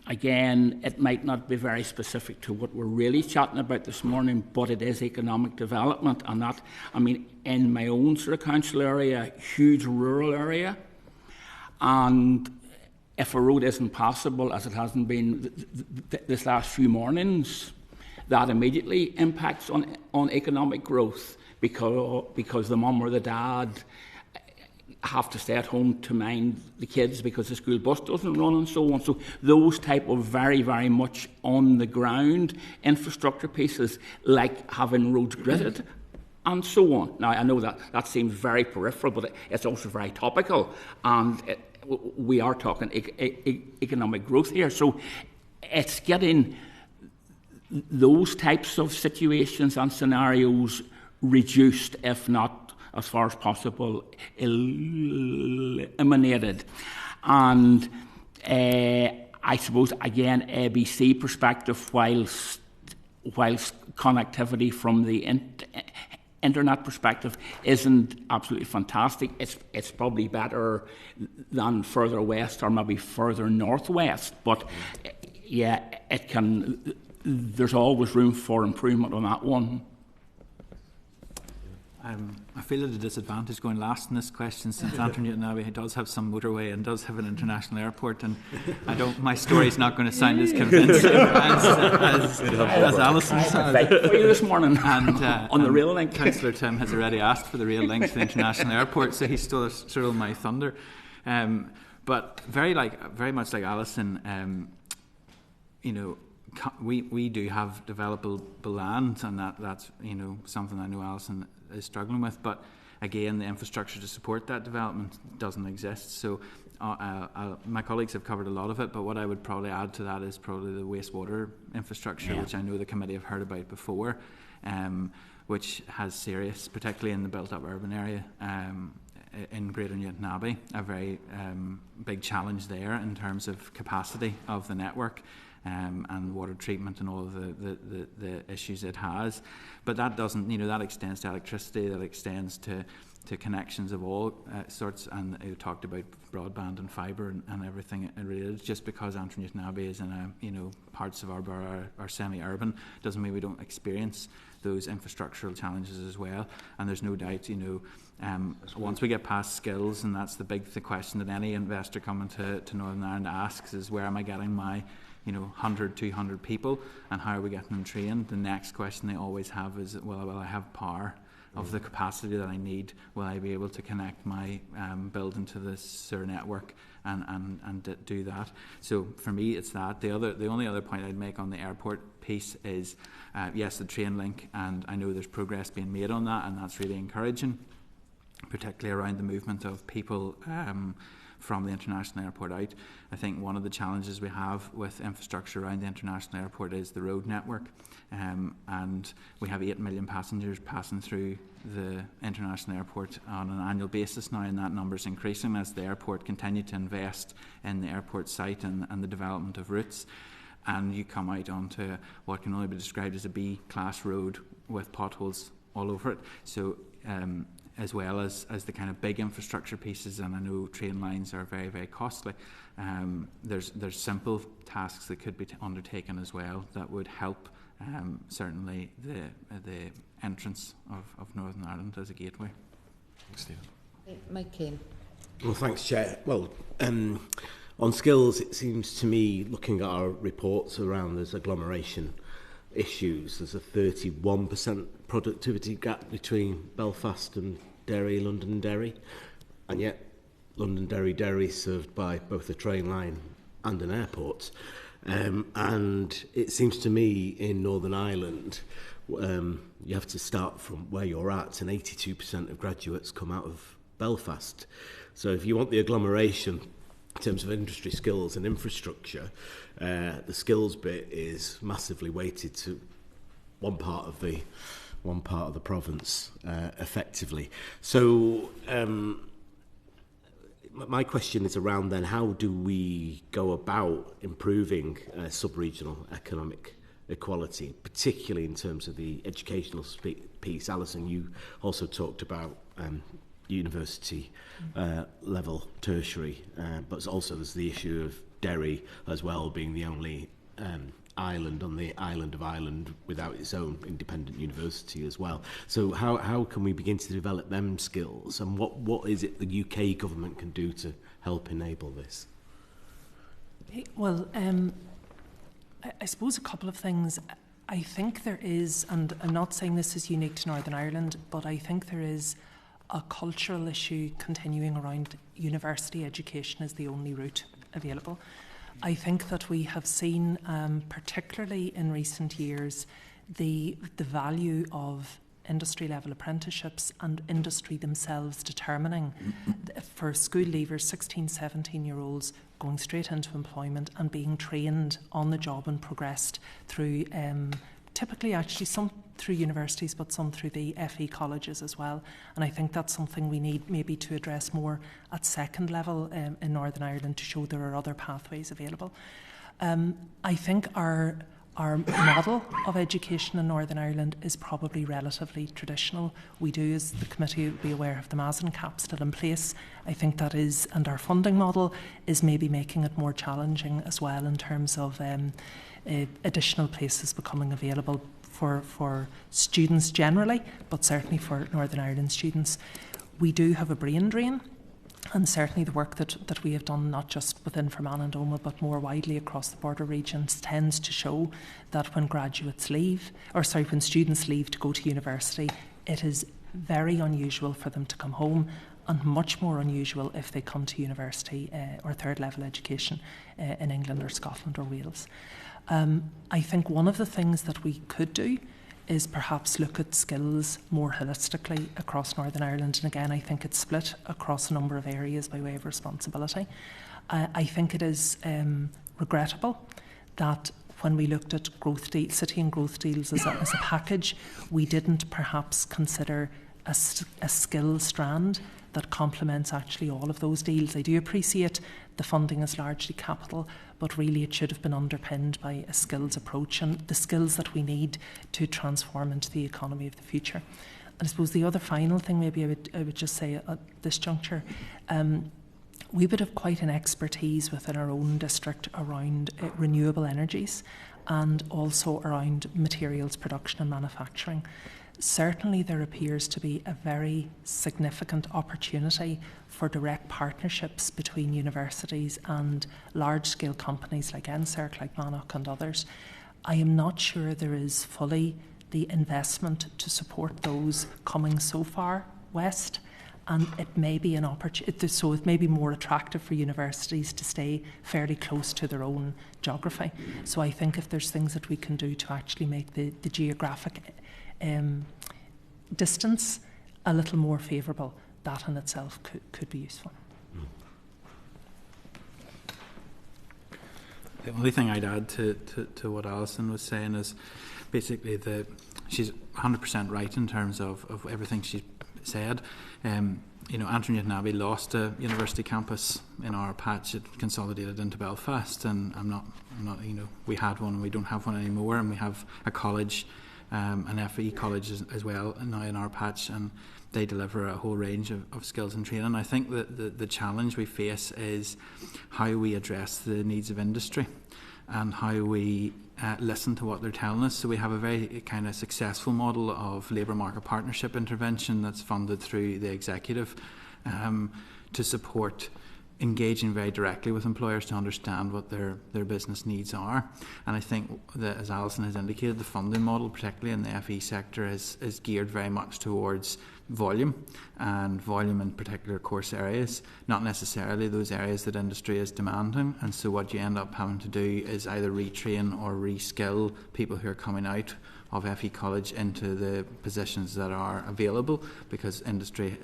again, it might not be very specific to what we're really chatting about this morning, but it is economic development, and that, I mean, in my own sort of council area, huge rural area, and if a road isn't passable, as it hasn't been this last few mornings, that immediately impacts on economic growth, because the mum or the dad have to stay at home to mind the kids because the school bus doesn't run and so on. So those type of very, very much on the ground infrastructure pieces, like having roads gridded and so on. Now, I know that seems very peripheral, but it's also very topical, and we are talking economic growth here. So it's getting those types of situations and scenarios reduced, if not, as far as possible, eliminated. And I suppose, again, ABC perspective, whilst connectivity from the internet perspective isn't absolutely fantastic, it's probably better than further west or maybe further northwest. But yeah, it can. There's always room for improvement on that one. I feel at a disadvantage going last in this question, since Antrim Newtownabbey does have some motorway and does have an international airport, and my story's not going to sound as convincing as Alison's. For you this morning, and on the rail link. Councillor Tim has already asked for the rail link to the international airport, so he stole my thunder. But very much like Alison, you know, we do have developable land, and that's, you know, something I know Alison is struggling with, but again, the infrastructure to support that development doesn't exist. So my colleagues have covered a lot of it, but what I would probably add to that is probably the wastewater infrastructure, which I know the committee have heard about before, which has serious, particularly in the built-up urban area in Greater Newtownabbey, a very big challenge there in terms of capacity of the network. And water treatment and all of the issues it has, but that doesn't, you know, that extends to electricity, that extends to connections of all sorts, and you talked about broadband and fibre and everything related. Just because Antrim Newtownabbey is in a, you know, parts of our borough are semi-urban doesn't mean we don't experience those infrastructural challenges as well. And there's no doubt, you know, once we get past skills, and that's the big question that any investor coming to Northern Ireland asks, is where am I getting my 100, 200 people, and how are we getting them trained? The next question they always have is, well, will I have power of the capacity that I need? Will I be able to connect my building to the sewer network and do that? So for me, it's that. The only other point I'd make on the airport piece is, yes, the train link, and I know there's progress being made on that, and that's really encouraging, particularly around the movement of people from the international airport out. I think one of the challenges we have with infrastructure around the international airport is the road network, and we have 8 million passengers passing through the international airport on an annual basis now, and that number is increasing as the airport continue to invest in the airport site and the development of routes. And you come out onto what can only be described as a B-class road with potholes all over it. So as well as the kind of big infrastructure pieces, and I know train lines are very, very costly, there's simple tasks that could be undertaken as well that would help certainly the entrance of Northern Ireland as a gateway. Thanks, Stephen. Mike Kane. Well, thanks, Chair. Well, On skills, it seems to me, looking at our reports around those agglomeration issues, there's a 31% productivity gap between Belfast and Derry, London and Derry, and yet London, Derry is served by both a train line and an airport. And it seems to me in Northern Ireland, you have to start from where you're at, and 82% of graduates come out of Belfast. So if you want the agglomeration in terms of industry skills and infrastructure, the skills bit is massively weighted to one part of the province, effectively. So my question is around then, how do we go about improving sub-regional economic equality, particularly in terms of the educational piece? Alison, you also talked about university level tertiary, but also there's the issue of Derry as well being the only island on the island of Ireland without its own independent university as well. So how can we begin to develop them skills, and what is it the UK government can do to help enable this? Well, I suppose a couple of things. I think there is, and I'm not saying this is unique to Northern Ireland, but I think there is a cultural issue continuing around university education as the only route available. I think that we have seen, particularly in recent years, the value of industry-level apprenticeships and industry themselves determining for school leavers, 16, 17-year-olds going straight into employment and being trained on the job and progressed through, typically actually some through universities, but some through the FE colleges as well. And I think that's something we need maybe to address more at second level in Northern Ireland, to show there are other pathways available. I think our model of education in Northern Ireland is probably relatively traditional. We do, as the committee, be aware of the Mazen cap still in place. I think that is, and our funding model is maybe making it more challenging as well in terms of additional places becoming available for students generally, but certainly for Northern Ireland students. We do have a brain drain. And certainly the work that we have done, not just within Fermanagh and Omagh, but more widely across the border regions, tends to show that when when students leave to go to university, it is very unusual for them to come home, and much more unusual if they come to university or third level education in England or Scotland or Wales. I think one of the things that we could do is perhaps look at skills more holistically across Northern Ireland. And again, I think it's split across a number of areas by way of responsibility. I think it is regrettable that when we looked at city and growth deals as a package, we didn't perhaps consider a skill strand that complements actually all of those deals. I do appreciate the funding is largely capital, but really it should have been underpinned by a skills approach and the skills that we need to transform into the economy of the future. And I suppose the other final thing maybe I would just say at this juncture, we would have quite an expertise within our own district around renewable energies and also around materials production and manufacturing. Certainly there appears to be a very significant opportunity for direct partnerships between universities and large-scale companies like NSERC, like Mannock and others. I am not sure there is fully the investment to support those coming so far west, and it may be an opportunity, so it may be more attractive for universities to stay fairly close to their own geography. So I think if there's things that we can do to actually make the geographic distance a little more favourable, that in itself could be useful. The only thing I'd add to what Alison was saying is basically she's 100% right in terms of everything she said. Antrim Newtownabbey lost a university campus in our patch. It consolidated into Belfast, and I'm not. We had one and we don't have one anymore, and we have a college. An FE college as well now in our patch, and they deliver a whole range of skills and training. I think that the challenge we face is how we address the needs of industry and how we listen to what they're telling us. So we have a very kind of successful model of labour market partnership intervention that's funded through the executive to support engaging very directly with employers to understand what their business needs are. And I think that, as Alison has indicated, the funding model, particularly in the FE sector, is geared very much towards volume, and volume in particular course areas, not necessarily those areas that industry is demanding. And so what you end up having to do is either retrain or reskill people who are coming out of FE College into the positions that are available, because industry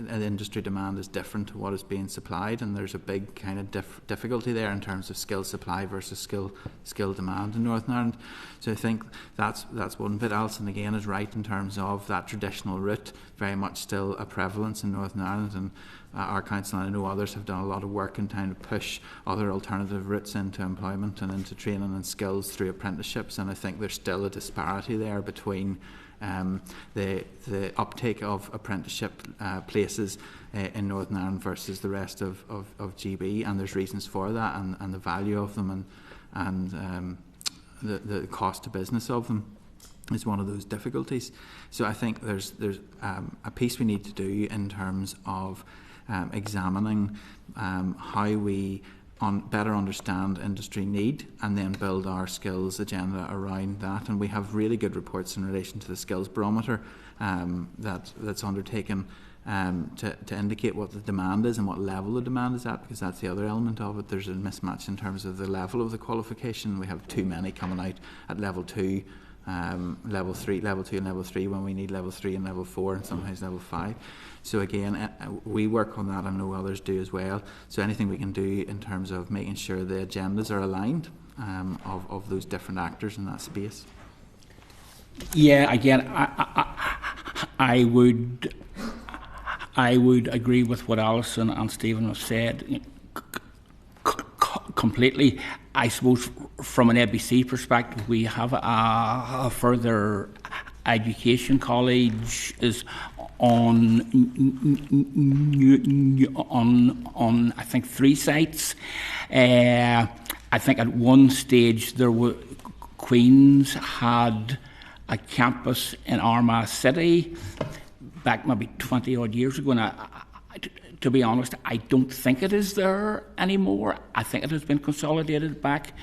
demand is different to what is being supplied, and there's a big kind of difficulty there in terms of skill supply versus skill demand in Northern Ireland. So I think that's one bit. Alison again is right in terms of that traditional route very much still a prevalence in Northern Ireland, and our council and I know others have done a lot of work in trying to push other alternative routes into employment and into training and skills through apprenticeships, and I think there's still a disparity there between the uptake of apprenticeship places in Northern Ireland versus the rest of GB, and there's reasons for that, and the value of them and the cost to business of them is one of those difficulties. So I think there's a piece we need to do in terms of examining how we better understand industry need and then build our skills agenda around that. And we have really good reports in relation to the skills barometer that's undertaken to indicate what the demand is and what level the demand is at, because that's the other element of it. There's a mismatch in terms of the level of the qualification. We have too many coming out at level 2, level 3, level 2 and level 3 when we need level 3 and level 4 and sometimes level 5. So again, we work on that, and I know others do as well. So anything we can do in terms of making sure the agendas are aligned of those different actors in that space. Yeah, again, I would agree with what Alison and Stephen have said completely. I suppose from an ABC perspective, we have a further education college is on I think 3 sites. I think at one stage Queen's had a campus in Armagh City back maybe 20 odd years ago, and to be honest, I don't think it is there anymore. I think it has been consolidated back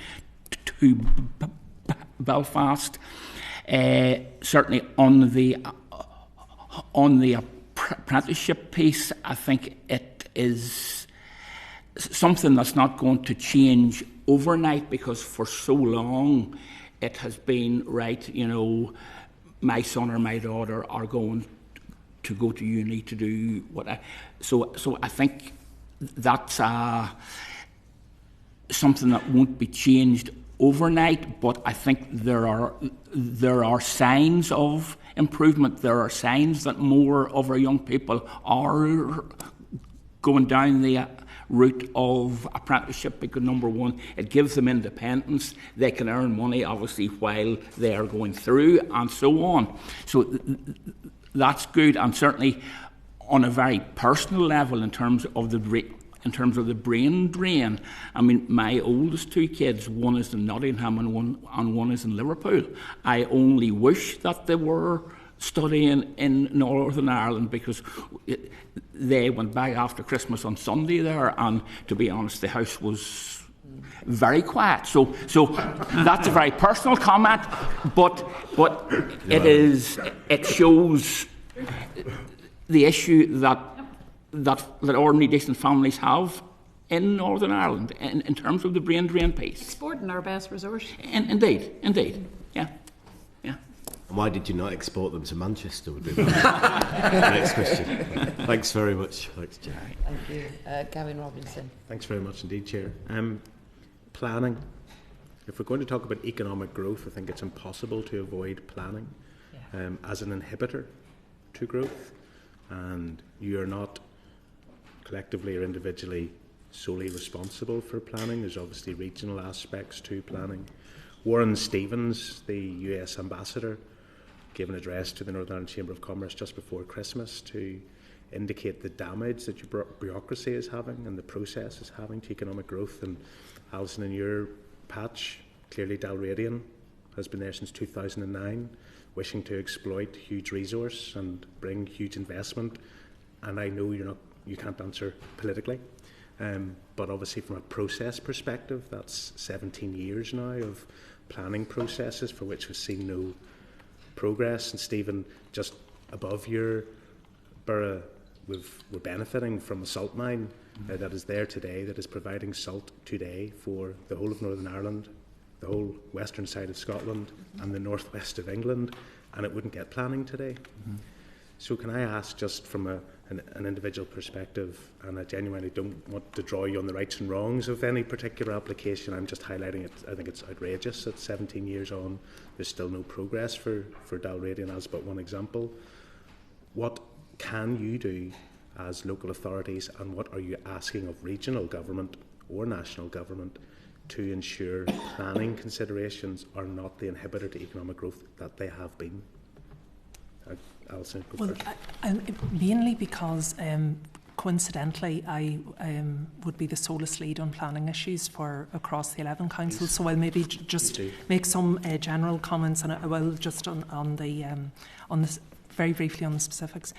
to Belfast. Certainly on the apprenticeship piece, I think it is something that's not going to change overnight, because for so long it has been, right, you know, my son or my daughter are going to go to uni to do what so I think that's something that won't be changed overnight, but I think there are signs of improvement. There are signs that more of our young people are going down the route of apprenticeship, because number one, it gives them independence. They can earn money obviously while they are going through, and so on. So that's good, and certainly on a very personal level in terms of the brain drain. I mean, my oldest 2 kids, one is in Nottingham and one is in Liverpool. I only wish that they were studying in Northern Ireland, because they went back after Christmas on Sunday there, and to be honest, the house was very quiet. So that's a very personal comment, but it shows the issue that ordinary decent families have in Northern Ireland in terms of the brain drain piece. Exporting our best resource. Indeed, yeah. And why did you not export them to Manchester? Would be my next question. Thanks very much. Thanks, Chair. Thank you. Gavin Robinson. Thanks very much indeed, Chair. Planning. If we're going to talk about economic growth, I think it's impossible to avoid planning as an inhibitor to growth. And you are not collectively or individually solely responsible for planning. There's obviously regional aspects to planning. Warren Stevens, the US ambassador, gave an address to the Northern Ireland Chamber of Commerce just before Christmas to indicate the damage that your bureaucracy is having and the process is having to economic growth. And Alison, in your patch, clearly Dalradian has been there since 2009, wishing to exploit huge resource and bring huge investment. And I know you can't answer politically, But obviously from a process perspective, that's 17 years now of planning processes for which we've seen no progress. And Stephen, just above your borough, we're benefiting from a salt mine that is there today, that is providing salt today for the whole of Northern Ireland, the whole western side of Scotland and the northwest of England, and it wouldn't get planning today. So can I ask, just from an individual perspective, and I genuinely don't want to draw you on the rights and wrongs of any particular application, I'm just highlighting it. I think it's outrageous that 17 years on there's still no progress for Dalradian as but one example. What can you do as local authorities, and what are you asking of regional government or national government to ensure planning considerations are not the inhibitor to economic growth that they have been? Alison, go first. Mainly because coincidentally I would be the solus lead on planning issues for across the 11 councils, so I'll maybe just make some general comments, and I will just on this very briefly on the specifics.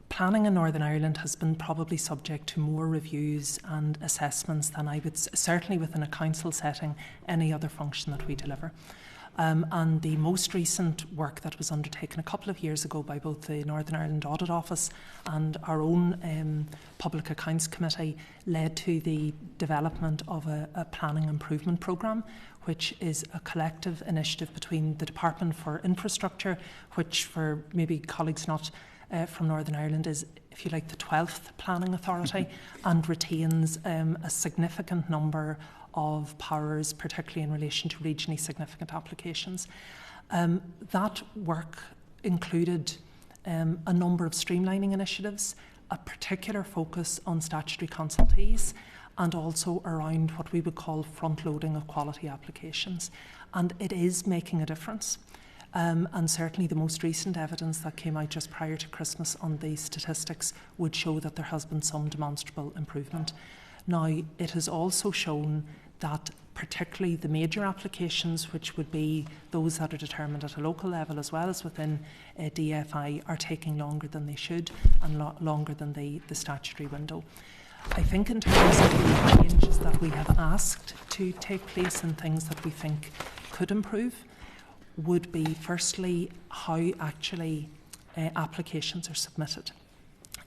Planning in Northern Ireland has been probably subject to more reviews and assessments than I would, certainly within a council setting, any other function that we deliver. And the most recent work that was undertaken a couple of years ago by both the Northern Ireland Audit Office and our own Public Accounts Committee led to the development of a planning improvement programme, which is a collective initiative between the Department for Infrastructure, which for maybe colleagues not from Northern Ireland is, if you like, the 12th planning authority, and retains a significant number of powers, particularly in relation to regionally significant applications. That work included a number of streamlining initiatives, a particular focus on statutory consultees, and also around what we would call front-loading of quality applications. And it is making a difference. And certainly the most recent evidence that came out just prior to Christmas on the statistics would show that there has been some demonstrable improvement. Now, it has also shown that particularly the major applications, which would be those that are determined at a local level as well as within DFI, are taking longer than they should and longer than the statutory window. I think in terms of the changes that we have asked to take place and things that we think could improve would be firstly how actually applications are submitted.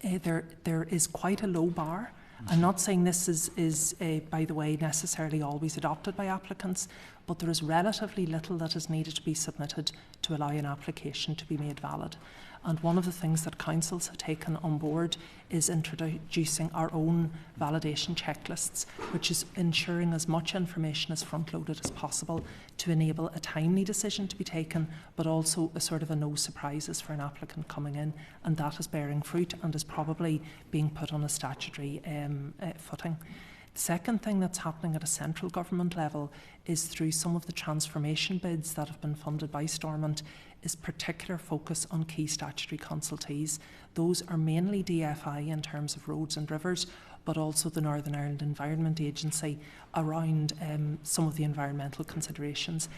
There is quite a low bar. I'm not saying this is by the way, necessarily always adopted by applicants, but there is relatively little that is needed to be submitted to allow an application to be made valid. And one of the things that councils have taken on board is introducing our own validation checklists, which is ensuring as much information as front-loaded as possible to enable a timely decision to be taken, but also a sort of a no surprises for an applicant coming in. And that is bearing fruit and is probably being put on a statutory footing. The second thing that's happening at a central government level is through some of the transformation bids that have been funded by Stormont is particular focus on key statutory consultees. Those are mainly DFI in terms of roads and rivers, but also the Northern Ireland Environment Agency around some of the environmental considerations.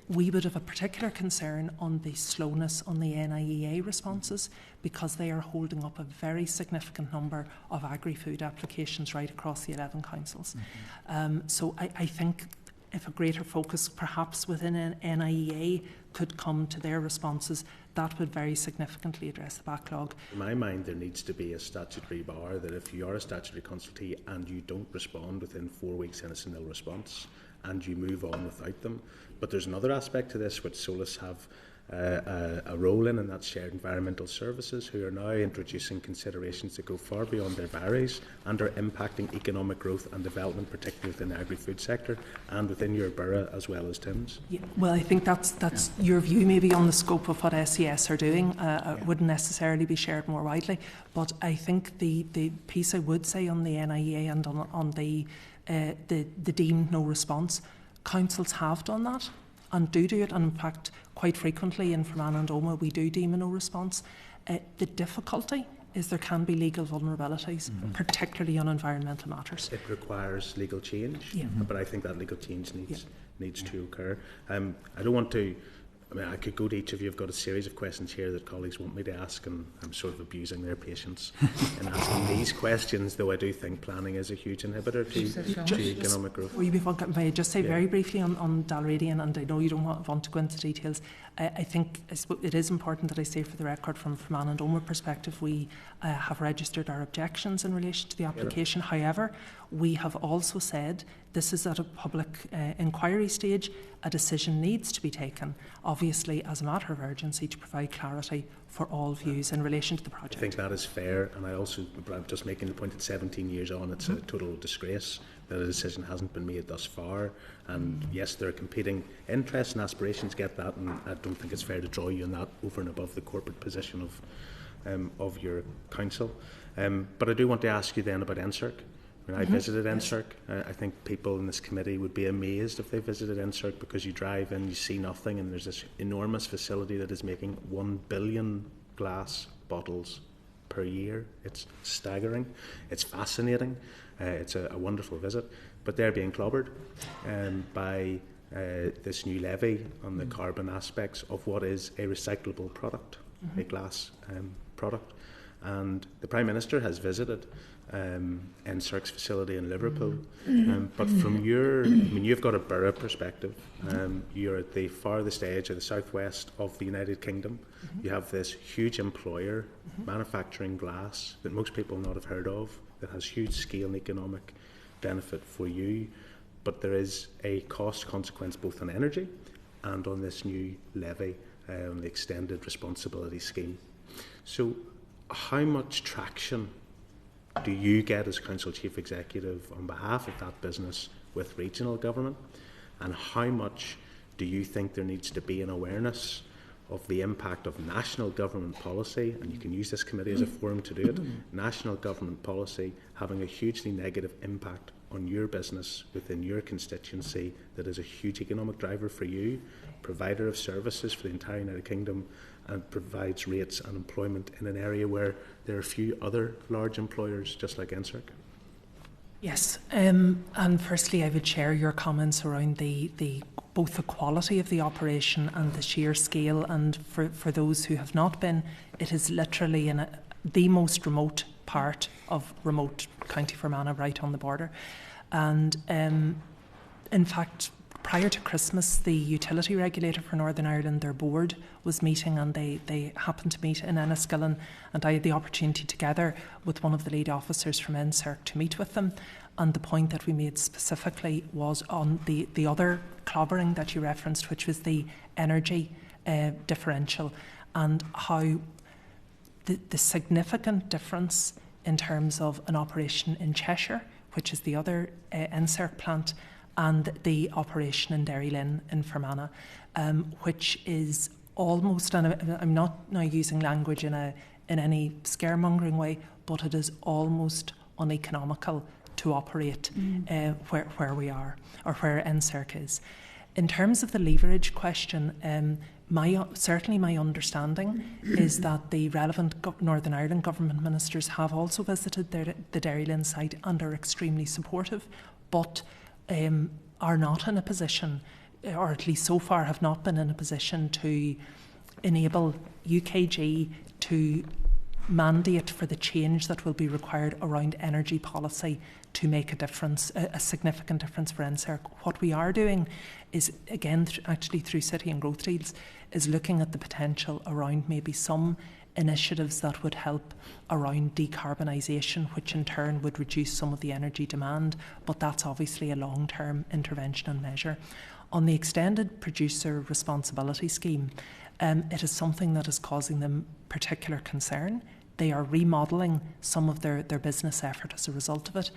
We would have a particular concern on the slowness on the NIEA responses because they are holding up a very significant number of agri-food applications right across the 11 councils. So I think if a greater focus perhaps within an NIEA could come to their responses, that would very significantly address the backlog. In my mind, there needs to be a statutory bar that if you are a statutory consultee and you don't respond within 4 weeks and it's a nil response, and you move on without them. But there's another aspect to this which Solus have a role in, and that's shared environmental services, who are now introducing considerations that go far beyond their boundaries and are impacting economic growth and development, particularly within the agri-food sector and within your borough as well as Tim's. Yeah, well, I think that's your view maybe on the scope of what SES are doing. Wouldn't necessarily be shared more widely, but I think the piece I would say on the NIEA and on the deemed no response, councils have done that and do it, and in fact quite frequently in Fermanagh and Omagh we do deem a no response. The difficulty is there can be legal vulnerabilities, particularly on environmental matters. It requires legal change, but I think that legal change needs to occur. I don't want to I mean, I could go to each of you. I've got a series of questions here that colleagues want me to ask, and I'm sort of abusing their patience in asking these questions, though I do think planning is a huge inhibitor to economic growth. May I just say very briefly on Dalradian, and I know you don't want to go into details. I think it is important that I say for the record from Fermanagh and Omagh perspective, we have registered our objections in relation to the application. However, we have also said this is at a public inquiry stage. A decision needs to be taken, obviously as a matter of urgency, to provide clarity for all views in relation to the project. I think that is fair, and I'm just making the point that 17 years on, it's a total disgrace that a decision hasn't been made thus far. And yes, there are competing interests and aspirations, get that, and I don't think it's fair to draw you on that over and above the corporate position of your council. But I do want to ask you then about NSERC. I visited NSERC. I think people in this committee would be amazed if they visited NSERC, because you drive in, you see nothing, and there's this enormous facility that is making 1 billion glass bottles per year. It's staggering. It's fascinating. It's a wonderful visit. But they're being clobbered by this new levy on the carbon aspects of what is a recyclable product, a glass product. And the Prime Minister has visited NSERC's facility in Liverpool. But from you've got a borough perspective. You're at the farthest edge of the southwest of the United Kingdom. You have this huge employer manufacturing glass that most people will not have heard of, that has huge scale and economic benefit for you. But there is a cost consequence both on energy and on this new levy, on the extended responsibility scheme. So how much traction do you get as Council Chief Executive on behalf of that business with regional government, and how much do you think there needs to be an awareness of the impact of national government policy, and you can use this committee as a forum to do it, national government policy having a hugely negative impact on your business within your constituency that is a huge economic driver for you, provider of services for the entire United Kingdom, and provides rates and employment in an area where there are few other large employers just like NSERC? Yes, and firstly I would share your comments around the both the quality of the operation and the sheer scale, and for those who have not been, it is literally in the most remote part of remote County Fermanagh, right on the border. And in fact, prior to Christmas, the utility regulator for Northern Ireland, their board was meeting, and they happened to meet in Enniskillen, and I had the opportunity together with one of the lead officers from NSERC to meet with them. And the point that we made specifically was on the other clobbering that you referenced, which was the energy differential, and how the significant difference in terms of an operation in Cheshire, which is the other NSERC plant, and the operation in Derrylin in Fermanagh, which is almost, and I'm not now using language in any scaremongering way, but it is almost uneconomical to operate where we are, or where NSERC is. In terms of the leverage question, certainly my understanding is that the relevant Northern Ireland government ministers have also visited the Derrylin site and are extremely supportive, but are not in a position, or at least so far have not been in a position to enable UKG to mandate for the change that will be required around energy policy to make a difference, a significant difference for NSERC. What we are doing is, again, actually through city and growth deals, is looking at the potential around maybe some initiatives that would help around decarbonisation, which in turn would reduce some of the energy demand, but that's obviously a long-term intervention and measure. On the extended producer responsibility scheme, it is something that is causing them particular concern. They are remodelling some of their business effort as a result of it.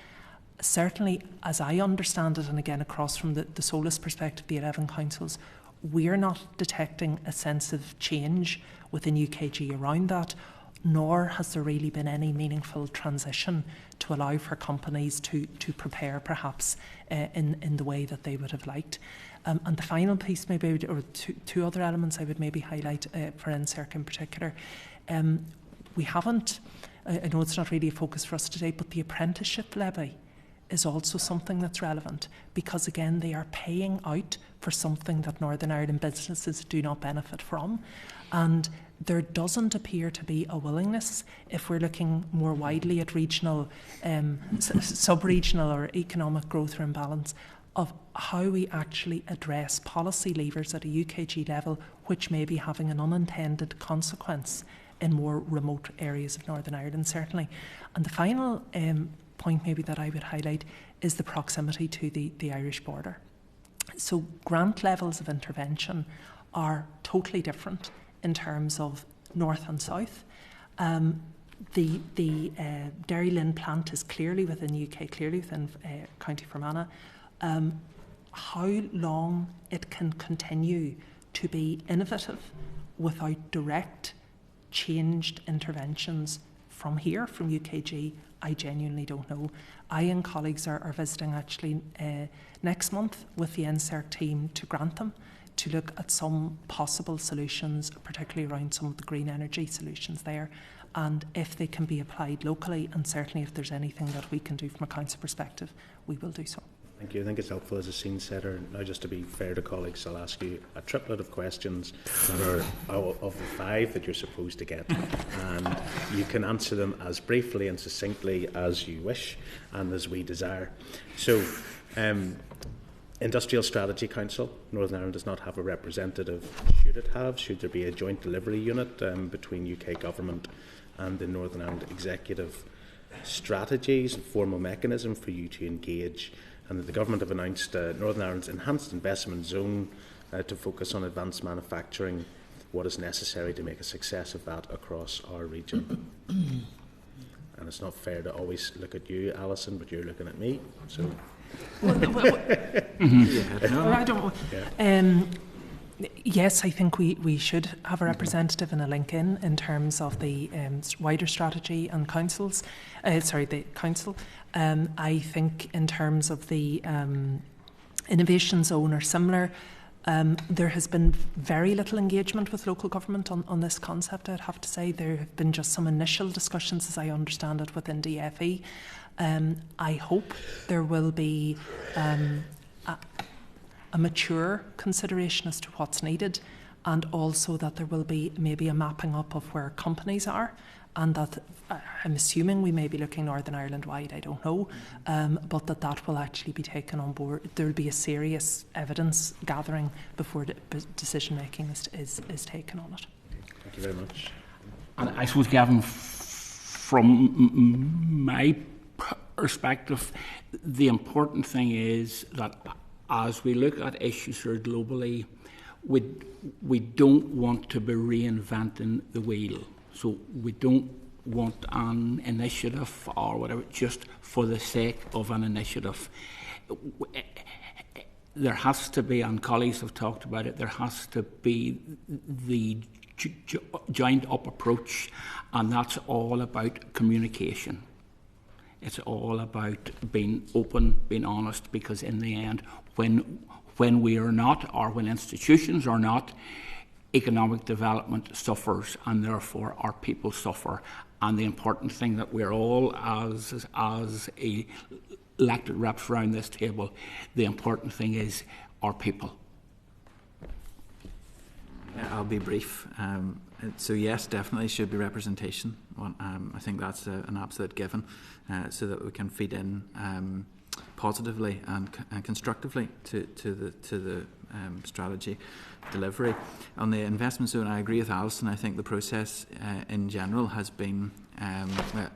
Certainly, as I understand it, and again across from the Solus perspective, the 11 councils, we're not detecting a sense of change within UKG around that, nor has there really been any meaningful transition to allow for companies to prepare perhaps in the way that they would have liked. And the final piece, maybe, or two other elements I would maybe highlight for NSERC in particular. We haven't, I know it's not really a focus for us today, but the apprenticeship levy is also something that's relevant, because again they are paying out for something that Northern Ireland businesses do not benefit from. And there doesn't appear to be a willingness, if we're looking more widely at regional, sub-regional or economic growth or imbalance, of how we actually address policy levers at a UKG level which may be having an unintended consequence in more remote areas of Northern Ireland, certainly. And the final point maybe that I would highlight is the proximity to the Irish border. So grant levels of intervention are totally different in terms of north and south. The Derry Lynn plant is clearly within UK, clearly within County Fermanagh. How long it can continue to be innovative without direct changed interventions from here, from UKG, I genuinely don't know. I and colleagues are visiting actually next month with the NSERC team to Grantham to look at some possible solutions, particularly around some of the green energy solutions there, and if they can be applied locally, and certainly if there's anything that we can do from a council perspective, we will do so. Thank you. I think it's helpful as a scene setter. Now, just to be fair to colleagues, I'll ask you a triplet of questions that are of the 5 that you're supposed to get. And you can answer them as briefly and succinctly as you wish and as we desire. So, Industrial Strategy Council, Northern Ireland does not have a representative. Should it have? Should there be a joint delivery unit between UK Government and the Northern Ireland Executive? Strategies and formal mechanism for you to engage. And that the Government have announced Northern Ireland's enhanced investment zone to focus on advanced manufacturing. What is necessary to make a success of that across our region? And it's not fair to always look at you, Alison, but you're looking at me. So, I don't. Yes, I think we should have a representative and a link in terms of the wider strategy and councils. The council. I think in terms of the innovation zone or similar, there has been very little engagement with local government on this concept, I'd have to say. There have been just some initial discussions, as I understand it, within DFE. I hope there will be a mature consideration as to what's needed, and also that there will be maybe a mapping up of where companies are, and that I'm assuming we may be looking Northern Ireland wide, I don't know, but that will actually be taken on board. There will be a serious evidence gathering before decision making is taken on it. Thank you very much. And I suppose, Gavin, from my perspective, the important thing is that as we look at issues here globally, we don't want to be reinventing the wheel. So we don't want an initiative or whatever just for the sake of an initiative. There has to be, and colleagues have talked about it, there has to be the joined up approach, and that's all about communication. It's all about being open, being honest, because in the end, when we are not, or when institutions are not, economic development suffers, and therefore our people suffer. And the important thing that we're all, as elected reps around this table, the important thing is our people. I'll be brief. So yes, definitely should be representation. I think that's an absolute given, so that we can feed in positively and constructively to the strategy delivery. On the investment zone, I agree with Alison. I think the process in general has been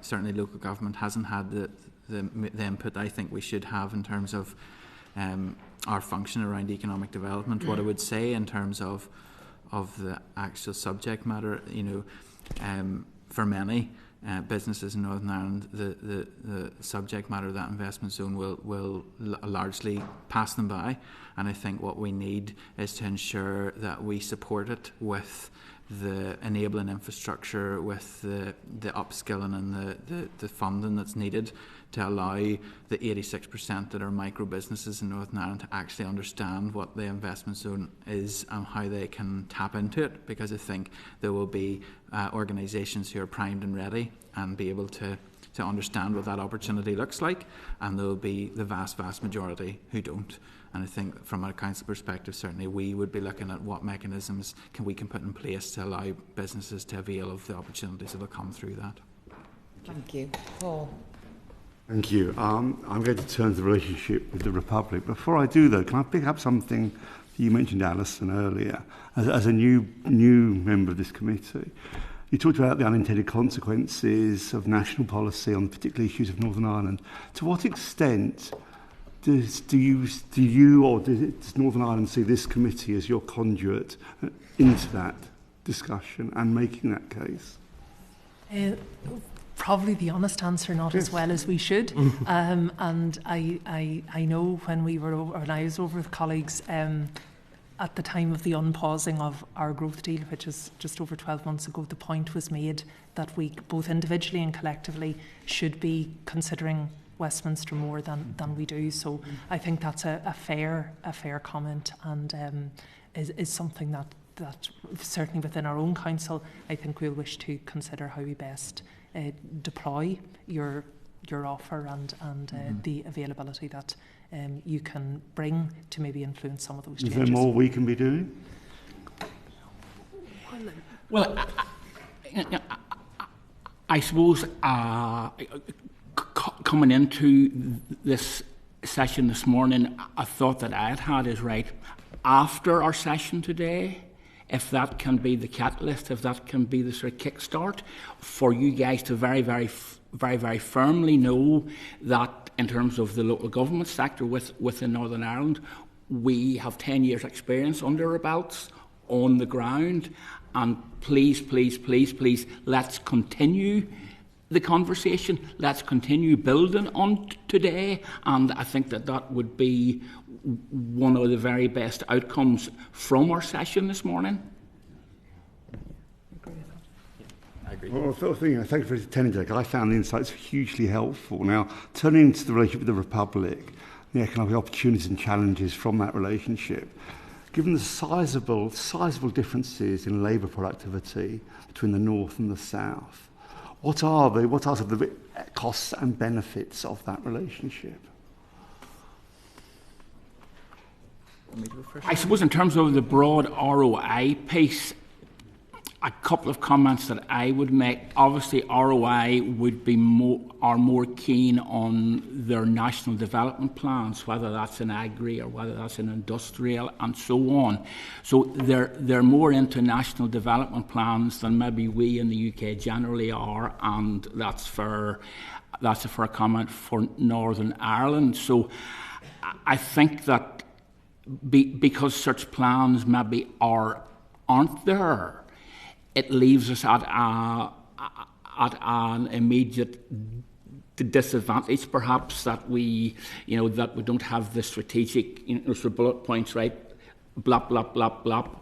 certainly local government hasn't had the input I think we should have in terms of our function around economic development. What I would say in terms of the actual subject matter, for many businesses in Northern Ireland, the subject matter of that investment zone will largely pass them by, and I think what we need is to ensure that we support it with the enabling infrastructure, with the upskilling and the funding that's needed to allow the 86% that are micro businesses in Northern Ireland to actually understand what the investment zone is and how they can tap into it, because I think there will be organisations who are primed and ready and be able to to understand what that opportunity looks like, and there will be the vast majority who don't. And I think from a council perspective, certainly we would be looking at what mechanisms we can put in place to allow businesses to avail of the opportunities that will come through that. Thank you. Paul. Thank you. I'm going to turn to the relationship with the Republic. Before I do, though, can I pick up something you mentioned, Alison, earlier? As a new member of this committee, you talked about the unintended consequences of national policy on particular issues of Northern Ireland. To what extent does Northern Ireland see this committee as your conduit into that discussion and making that case? Probably the honest answer, not as well as we should. And I know when I was over with colleagues at the time of the unpausing of our growth deal, which is just over 12 months ago, the point was made that we, both individually and collectively, should be considering Westminster more than we do. So I think that's a fair comment, and is something that certainly within our own council, I think we'll wish to consider how we best deploy your offer and the availability that you can bring to maybe influence some of those changes. Is there more we can be doing? Well, I suppose coming into this session this morning, a thought that I had is, right, after our session today, if that can be the catalyst, if that can be the sort of kickstart for you guys to very, very firmly know that in terms of the local government sector within Northern Ireland, we have 10 years experience under our belts on the ground, and please, let's continue the conversation, let's continue building on today, and I think that would be one of the very best outcomes from our session this morning. I agree. Well, thank you for attending today. I found the insights hugely helpful. Now, turning to the relationship with the Republic, the economic opportunities and challenges from that relationship, given the sizable differences in labour productivity between the North and the South, what are the costs and benefits of that relationship? I suppose in terms of the broad ROI piece, a couple of comments that I would make. Obviously, ROI would be more keen on their national development plans, whether that's in agri or whether that's in industrial and so on. So they're more into national development plans than maybe we in the UK generally are, and that's a fair comment for Northern Ireland. So I think that because such plans maybe aren't there, it leaves us at an immediate disadvantage, perhaps, that we don't have the strategic sort of bullet points, right? Blop, blop, blop, blop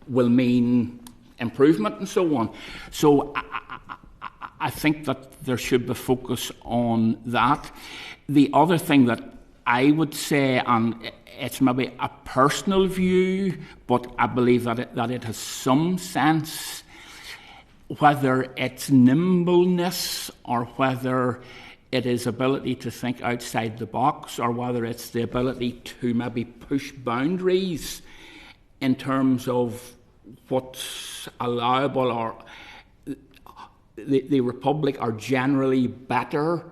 will mean improvement and so on. So I think that there should be focus on that. The other thing that I would say, and it's maybe a personal view, but I believe that it has some sense, whether it's nimbleness or whether it is ability to think outside the box, or whether it's the ability to maybe push boundaries in terms of what's allowable, or the Republic are generally better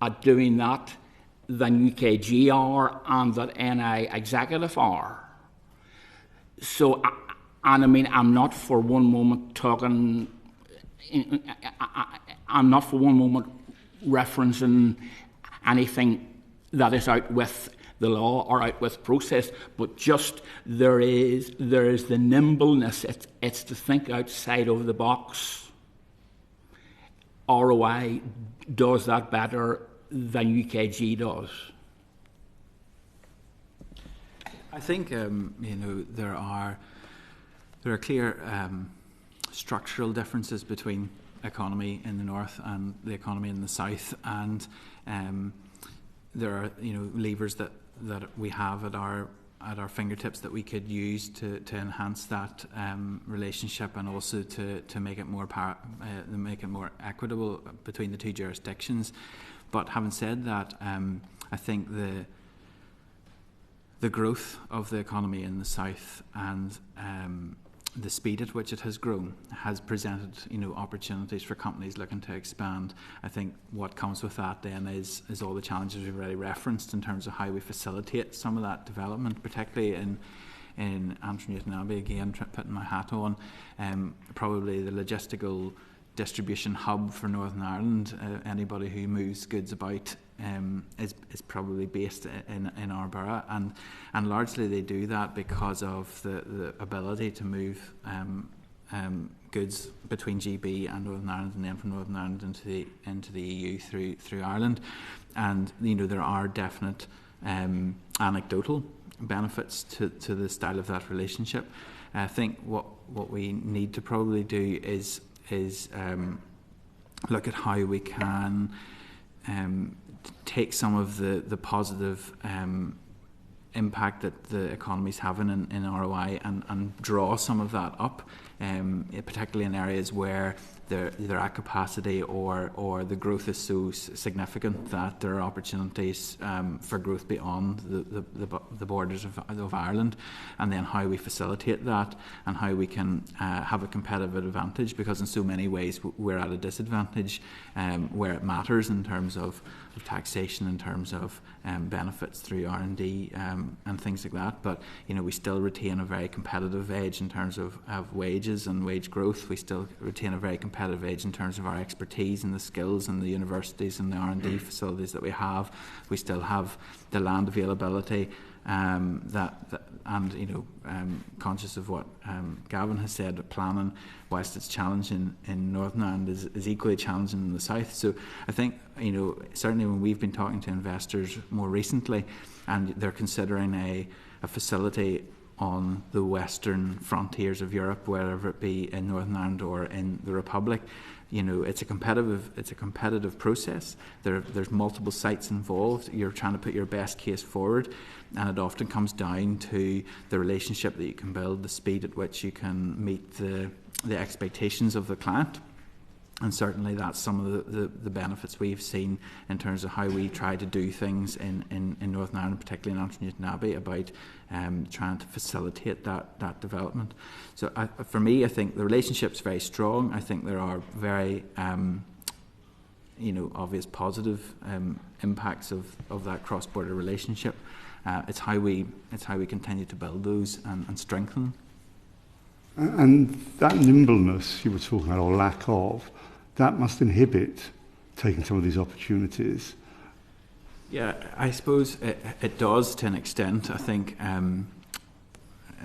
at doing that than UKG are and that NI Executive are. So, and I mean, I'm not for one moment referencing anything that is out with the law or out with process, but just there is the nimbleness. It's to think outside of the box. ROI does that better than UKG does. I think there are clear structural differences between economy in the north and the economy in the south, and there are levers that we have at our at our fingertips that we could use to enhance that relationship, and also to make it more equitable between the two jurisdictions. But having said that, I think the growth of the economy in the south and the speed at which it has grown has presented, opportunities for companies looking to expand. I think what comes with that then is all the challenges we've already referenced in terms of how we facilitate some of that development, particularly in Antrim, Newtownabbey. Again, putting my hat on, probably the logistical distribution hub for Northern Ireland. Anybody who moves goods about is probably based in our borough, and largely they do that because of the ability to move goods between GB and Northern Ireland, and then from Northern Ireland into the EU through Ireland. And there are definite anecdotal benefits to the style of that relationship. I think what we need to probably do is look at how we can take some of the positive impact that the economy is having in ROI and draw some of that up, particularly in areas where they're at capacity or the growth is so significant that there are opportunities for growth beyond the borders of Ireland, and then how we facilitate that and how we can have a competitive advantage, because in so many ways we're at a disadvantage where it matters in terms of taxation, in terms of benefits through R&D and things like that. But we still retain a very competitive edge in terms of wages and wage growth. We still retain a very competitive edge in terms of our expertise and the skills and the universities and the R&D facilities that we have. We still have the land availability, conscious of what Gavin has said, planning, whilst it's challenging in Northern Ireland, is equally challenging in the south. So I think, certainly when we've been talking to investors more recently, and they're considering a facility on the western frontiers of Europe, whether it be in Northern Ireland or in the Republic, it's a competitive process. There's multiple sites involved. You're trying to put your best case forward, and it often comes down to the relationship that you can build, the speed at which you can meet the expectations of the client. And certainly that's some of the benefits we've seen in terms of how we try to do things in Northern Ireland, particularly in Antrim, Newtownabbey, about trying to facilitate that development. So for me, I think the relationship's very strong. I think there are very obvious positive impacts of that cross-border relationship. It's how we continue to build those and strengthen them. And that nimbleness you were talking about, or lack of, that must inhibit taking some of these opportunities. Yeah, I suppose it does to an extent. I think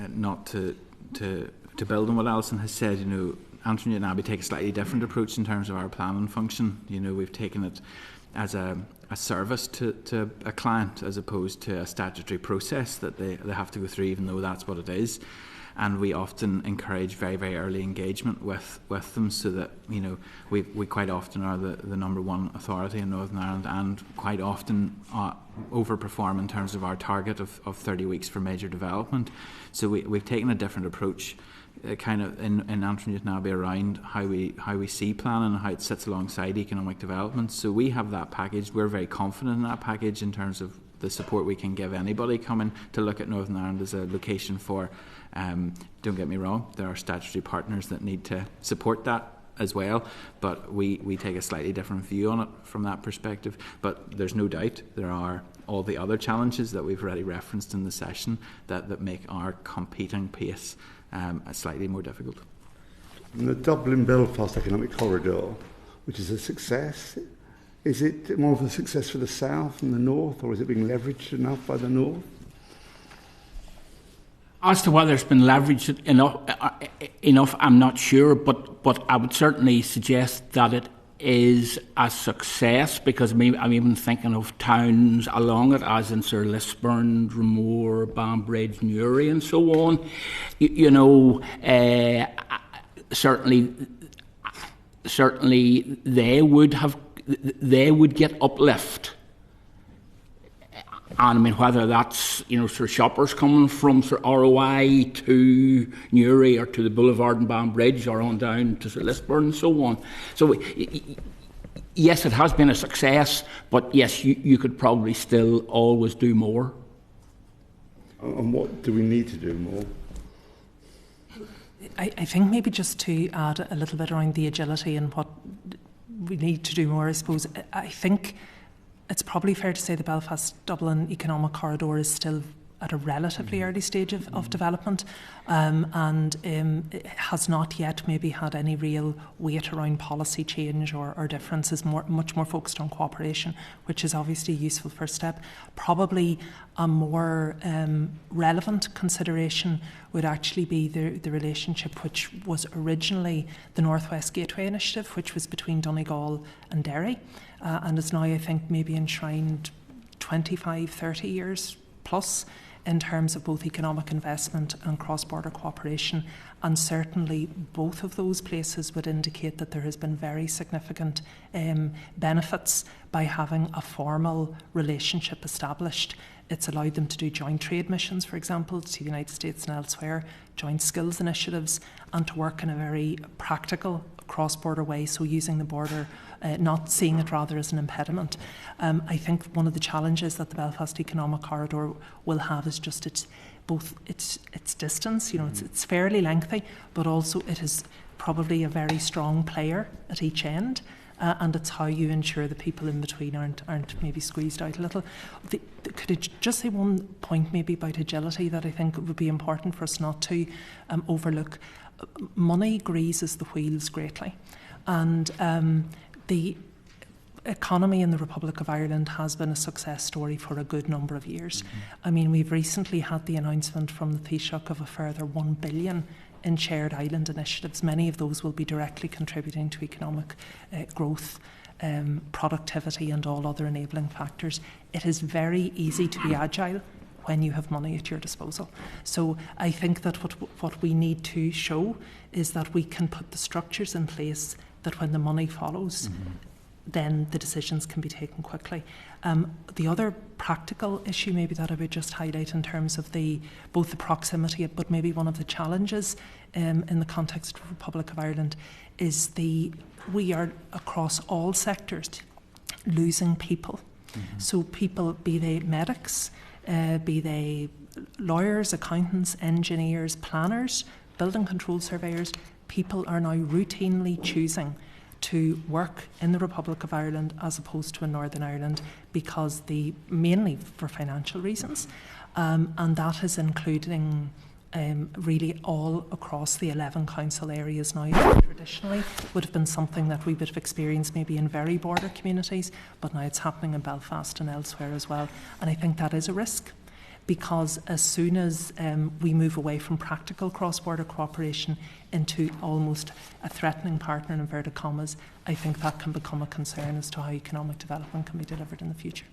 not to build on what Alison has said, Antrim and Newtownabbey take a slightly different approach in terms of our planning function. We've taken it as a service to a client as opposed to a statutory process that they have to go through, even though that's what it is. And we often encourage very, very early engagement with them, so that we quite often are the number one authority in Northern Ireland, and quite often overperform in terms of our target of 30 weeks for major development. So we've taken a different approach, kind of in Antrim Newtownabbey, around how we see planning and how it sits alongside economic development. So we have that package. We're very confident in that package in terms of the support we can give anybody coming to look at Northern Ireland as a location for. Don't get me wrong, there are statutory partners that need to support that as well, but we take a slightly different view on it from that perspective. But there's no doubt there are all the other challenges that we've already referenced in the session that make our competing pace slightly more difficult. And the Dublin-Belfast Economic Corridor, which is a success, is it more of a success for the south than the north, or is it being leveraged enough by the north? As to whether it's been leveraged enough, I'm not sure, but I would certainly suggest that it is a success, because I'm even thinking of towns along it, as in Sir Lisburn, Dromore, Banbridge, Newry, and so on. Certainly they would get uplift And I mean, whether that's, you know, sort of shoppers coming from sort of ROI to Newry or to the Boulevard and Ban Bridge or on down to sort of Lisburn and so on. So yes, it has been a success, but yes, you could probably still always do more. And what do we need to do more? I think maybe just to add a little bit around the agility and what we need to do more, I suppose, I think it's probably fair to say the Belfast-Dublin economic corridor is still at a relatively early stage of development, and it has not yet maybe had any real weight around policy change or difference. Is much more focused on cooperation, which is obviously a useful first step. Probably a more relevant consideration would actually be the relationship which was originally the North West Gateway Initiative, which was between Donegal and Derry, and is now, I think, maybe enshrined 25, 30 years plus in terms of both economic investment and cross-border cooperation. And certainly both of those places would indicate that there has been very significant benefits by having a formal relationship established. It's allowed them to do joint trade missions, for example, to the United States and elsewhere, joint skills initiatives, and to work in a very practical cross-border way, so using the border, not seeing it rather as an impediment. I think one of the challenges that the Belfast Economic Corridor will have is just its distance. You know, it's fairly lengthy, but also it is probably a very strong player at each end. And it's how you ensure the people in between aren't maybe squeezed out a little. Could I just say one point maybe about agility that I think would be important for us not to overlook? Money greases the wheels greatly, and the economy in the Republic of Ireland has been a success story for a good number of years. I mean, we've recently had the announcement from the Taoiseach of a further 1 billion in shared island initiatives. Many of those will be directly contributing to economic growth, productivity and all other enabling factors. It is very easy to be agile when you have money at your disposal. So I think that what we need to show is that we can put the structures in place that when the money follows, then the decisions can be taken quickly. The other practical issue maybe that I would just highlight in terms of both the proximity, but maybe one of the challenges in the context of the Republic of Ireland is we are across all sectors losing people. So people, be they medics, be they lawyers, accountants, engineers, planners, building control surveyors, people are now routinely choosing to work in the Republic of Ireland as opposed to in Northern Ireland because mainly for financial reasons, and that is including really all across the 11 council areas now. Traditionally would have been something that we would have experienced maybe in very border communities, but now it's happening in Belfast and elsewhere as well, and I think that is a risk. Because as soon as we move away from practical cross-border cooperation into almost a threatening partner in inverted commas, I think that can become a concern as to how economic development can be delivered in the future.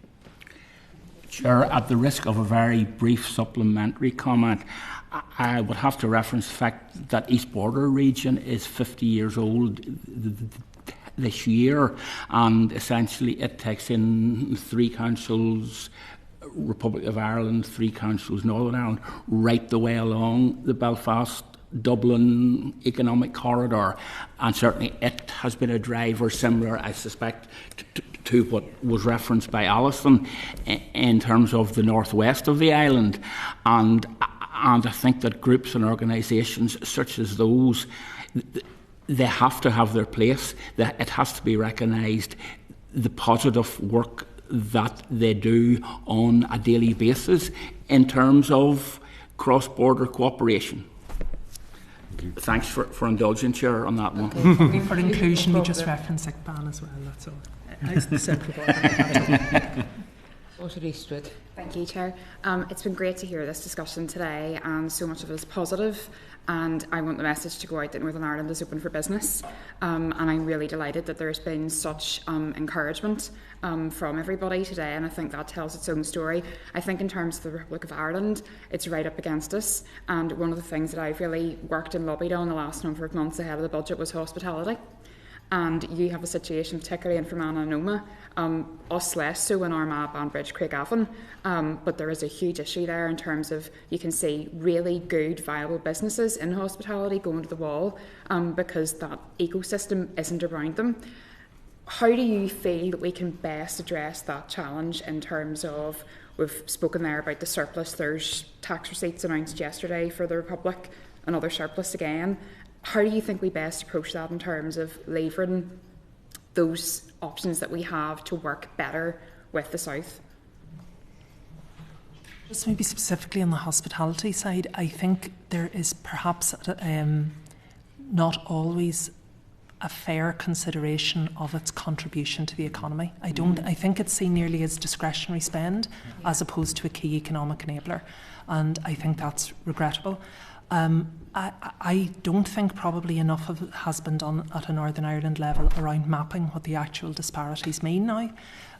Chair, at the risk of a very brief supplementary comment, I would have to reference the fact that East Border region is 50 years old this year, and essentially it takes in 3 councils, Republic of Ireland, 3 councils, Northern Ireland, right the way along the Belfast-Dublin economic corridor. And certainly it has been a driver similar, I suspect, to what was referenced by Alison in terms of the northwest of the island. And I think that groups and organisations such as those, they have to have their place. It has to be recognised, the positive work that they do on a daily basis in terms of cross-border cooperation. Thanks for indulging, Chair, on that one. Okay. For inclusion, we just reference ICBAN as well, that's all. Thank you, Chair. It's been great to hear this discussion today, and so much of it is positive. And I want the message to go out that Northern Ireland is open for business. And I'm really delighted that there's been such encouragement from everybody today, and I think that tells its own story. I think in terms of the Republic of Ireland, it's right up against us. And one of the things that I've really worked and lobbied on the last number of months ahead of the budget was hospitality. And you have a situation, particularly in Fermanagh and Omagh, us less so in Armagh, Banbridge, Craigavon, but there is a huge issue there in terms of you can see really good, viable businesses in hospitality going to the wall because that ecosystem isn't around them. How do you feel that we can best address that challenge in terms of, we've spoken there about the surplus, there's tax receipts announced yesterday for the Republic, another surplus again. How do you think we best approach that in terms of levering those options that we have to work better with the South? Just maybe specifically on the hospitality side, I think there is perhaps not always a fair consideration of its contribution to the economy. I think it's seen nearly as discretionary spend as opposed to a key economic enabler, and I think that's regrettable. I don't think probably enough of it has been done at a Northern Ireland level around mapping what the actual disparities mean now.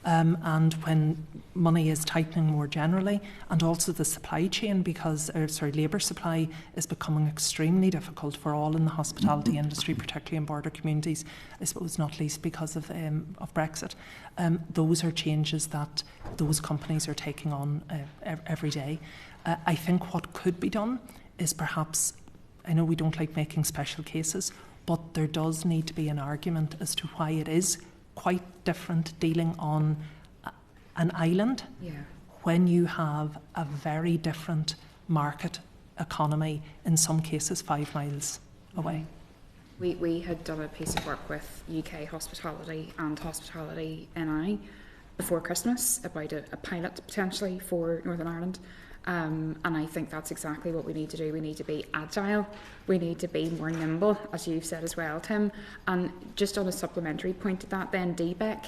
And when money is tightening more generally, and also the supply chain, because labour supply is becoming extremely difficult for all in the hospitality industry, particularly in border communities, I suppose not least because of Brexit. Those are changes that those companies are taking on every day. I think what could be done is perhaps, I know we don't like making special cases, but there does need to be an argument as to why it is quite different dealing on an island when you have a very different market economy, in some cases 5 miles away. We had done a piece of work with UK Hospitality and Hospitality NI before Christmas about a pilot potentially for Northern Ireland. And I think that's exactly what we need to do. We need to be agile. We need to be more nimble, as you've said as well, Tim. And just on a supplementary point to that then, DBEC,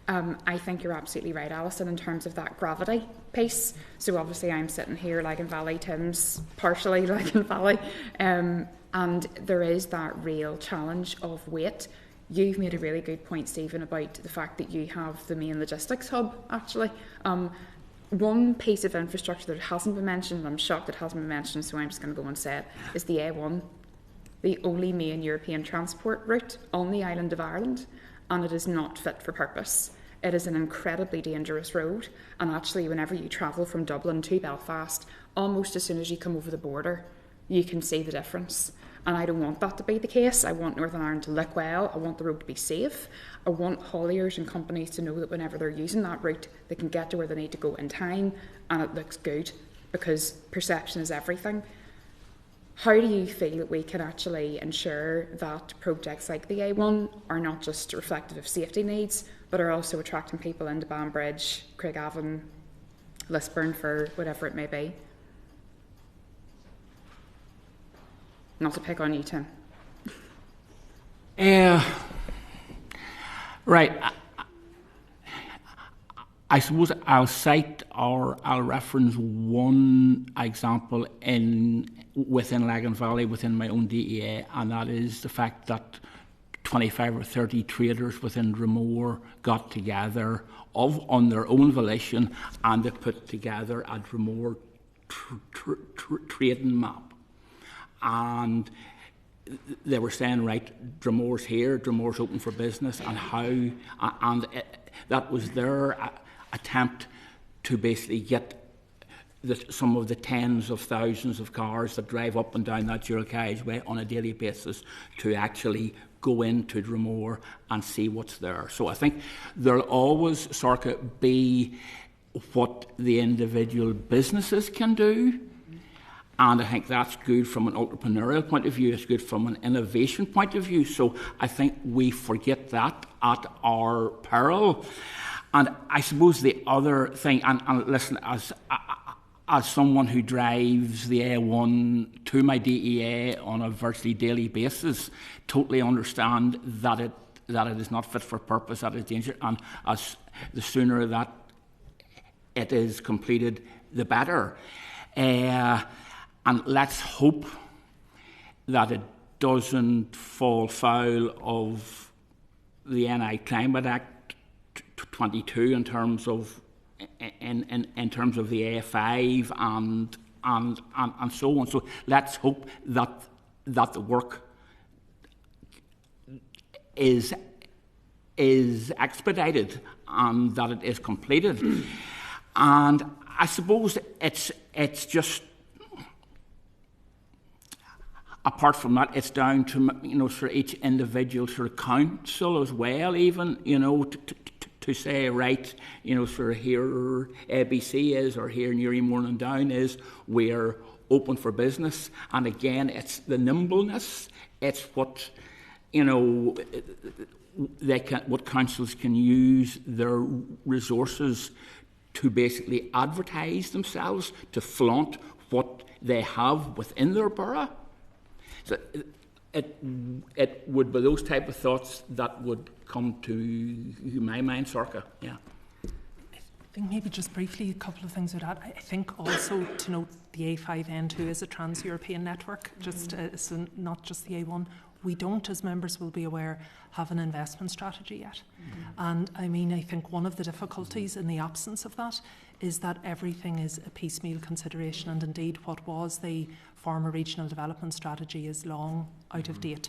I think you're absolutely right, Alison, in terms of that gravity piece. So obviously I'm sitting here Lagan Valley, Tim's partially Lagan Valley, and there is that real challenge of weight. You've made a really good point, Stephen, about the fact that you have the main logistics hub, actually. One piece of infrastructure that hasn't been mentioned, and I'm shocked it hasn't been mentioned, so I'm just going to go and say it, is the A1, the only main European transport route on the island of Ireland, and it is not fit for purpose. It is an incredibly dangerous road, and actually whenever you travel from Dublin to Belfast, almost as soon as you come over the border, you can see the difference. And I don't want that to be the case. I want Northern Ireland to look well. I want the road to be safe. I want hauliers and companies to know that whenever they're using that route, they can get to where they need to go in time and it looks good, because perception is everything. How do you feel that we can actually ensure that projects like the A1 are not just reflective of safety needs, but are also attracting people into Banbridge, Craigavon, Lisburn, for whatever it may be? Not to pick on you, Tim. Right. I suppose I'll cite or I'll reference one example within Lagan Valley, within my own DEA, and that is the fact that 25 or 30 traders within Dromore got together on their own volition, and they put together a Dromore trading map. And they were saying, right, Dromore's here, Dromore's open for business, and that was their attempt to basically get some of the tens of thousands of cars that drive up and down that dual carriageway on a daily basis to actually go into Dromore and see what's there. So I think there'll always be what the individual businesses can do. And I think that's good from an entrepreneurial point of view, it's good from an innovation point of view. So I think we forget that at our peril. And I suppose the other thing, and listen, as someone who drives the A1 to my DEA on a virtually daily basis, totally understand that it is not fit for purpose, that it's dangerous, and as the sooner that it is completed, the better. And let's hope that it doesn't fall foul of the NI Climate Act 22 in terms of in terms of the A5 and so on. So let's hope that the work is expedited and that it is completed. And I suppose it's just, apart from that, it's down to, sort of each individual sort of council as well, even, to say, right, sort of here ABC is, or here Newry Morning Down is, we're open for business. And again, it's the nimbleness, it's what, what councils can use their resources to basically advertise themselves, to flaunt what they have within their borough. So it would be those type of thoughts that would come to my mind, Sorka. Yeah. I think maybe just briefly a couple of things with that. I think also to note the A5N2 is a trans-European network, so not just the A1. We don't, as members will be aware, have an investment strategy yet. And I think one of the difficulties in the absence of that is that everything is a piecemeal consideration, and indeed what was the former regional development strategy is long out of date.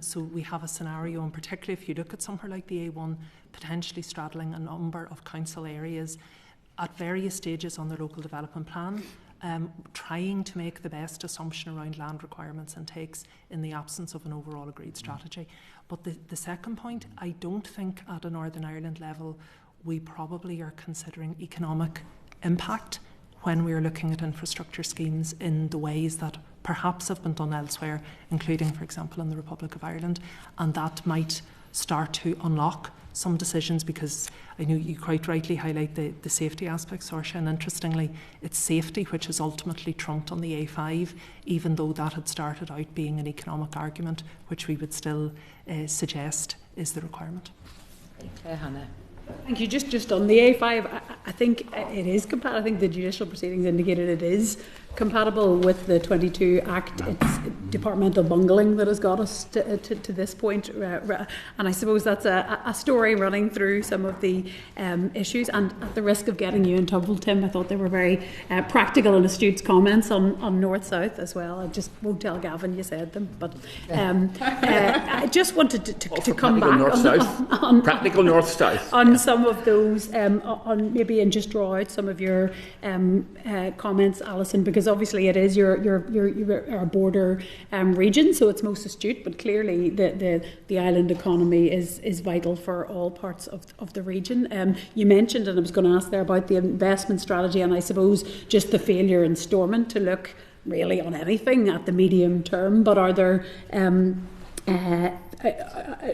So we have a scenario, and particularly if you look at somewhere like the A1, potentially straddling a number of council areas at various stages on the local development plan, trying to make the best assumption around land requirements and takes in the absence of an overall agreed strategy. But the second point, I don't think at a Northern Ireland level we probably are considering economic impact when we are looking at infrastructure schemes in the ways that perhaps have been done elsewhere, including, for example, in the Republic of Ireland, and that might start to unlock some decisions, because I know you quite rightly highlight the safety aspects, Saoirse, and interestingly, it's safety which is ultimately trumped on the A5, even though that had started out being an economic argument, which we would still suggest is the requirement. Hannah. Thank you. Just on the A5, I think it is compatible. I think the judicial proceedings indicated it is compatible with the 22 Act. It's departmental bungling that has got us to this point. And I suppose that's a story running through some of the issues. And at the risk of getting you in trouble, Tim, I thought they were very practical and astute comments on North-South as well. I just won't tell Gavin you said them. But I just wanted to come back on practical North-South. On some of those, on maybe, and just draw out some of your comments, Alison, because obviously it is your border region, so it's most astute. But clearly, the island economy is vital for all parts of the region. You mentioned, and I was going to ask there about the investment strategy, and I suppose just the failure in Stormont to look really on anything at the medium term. But are there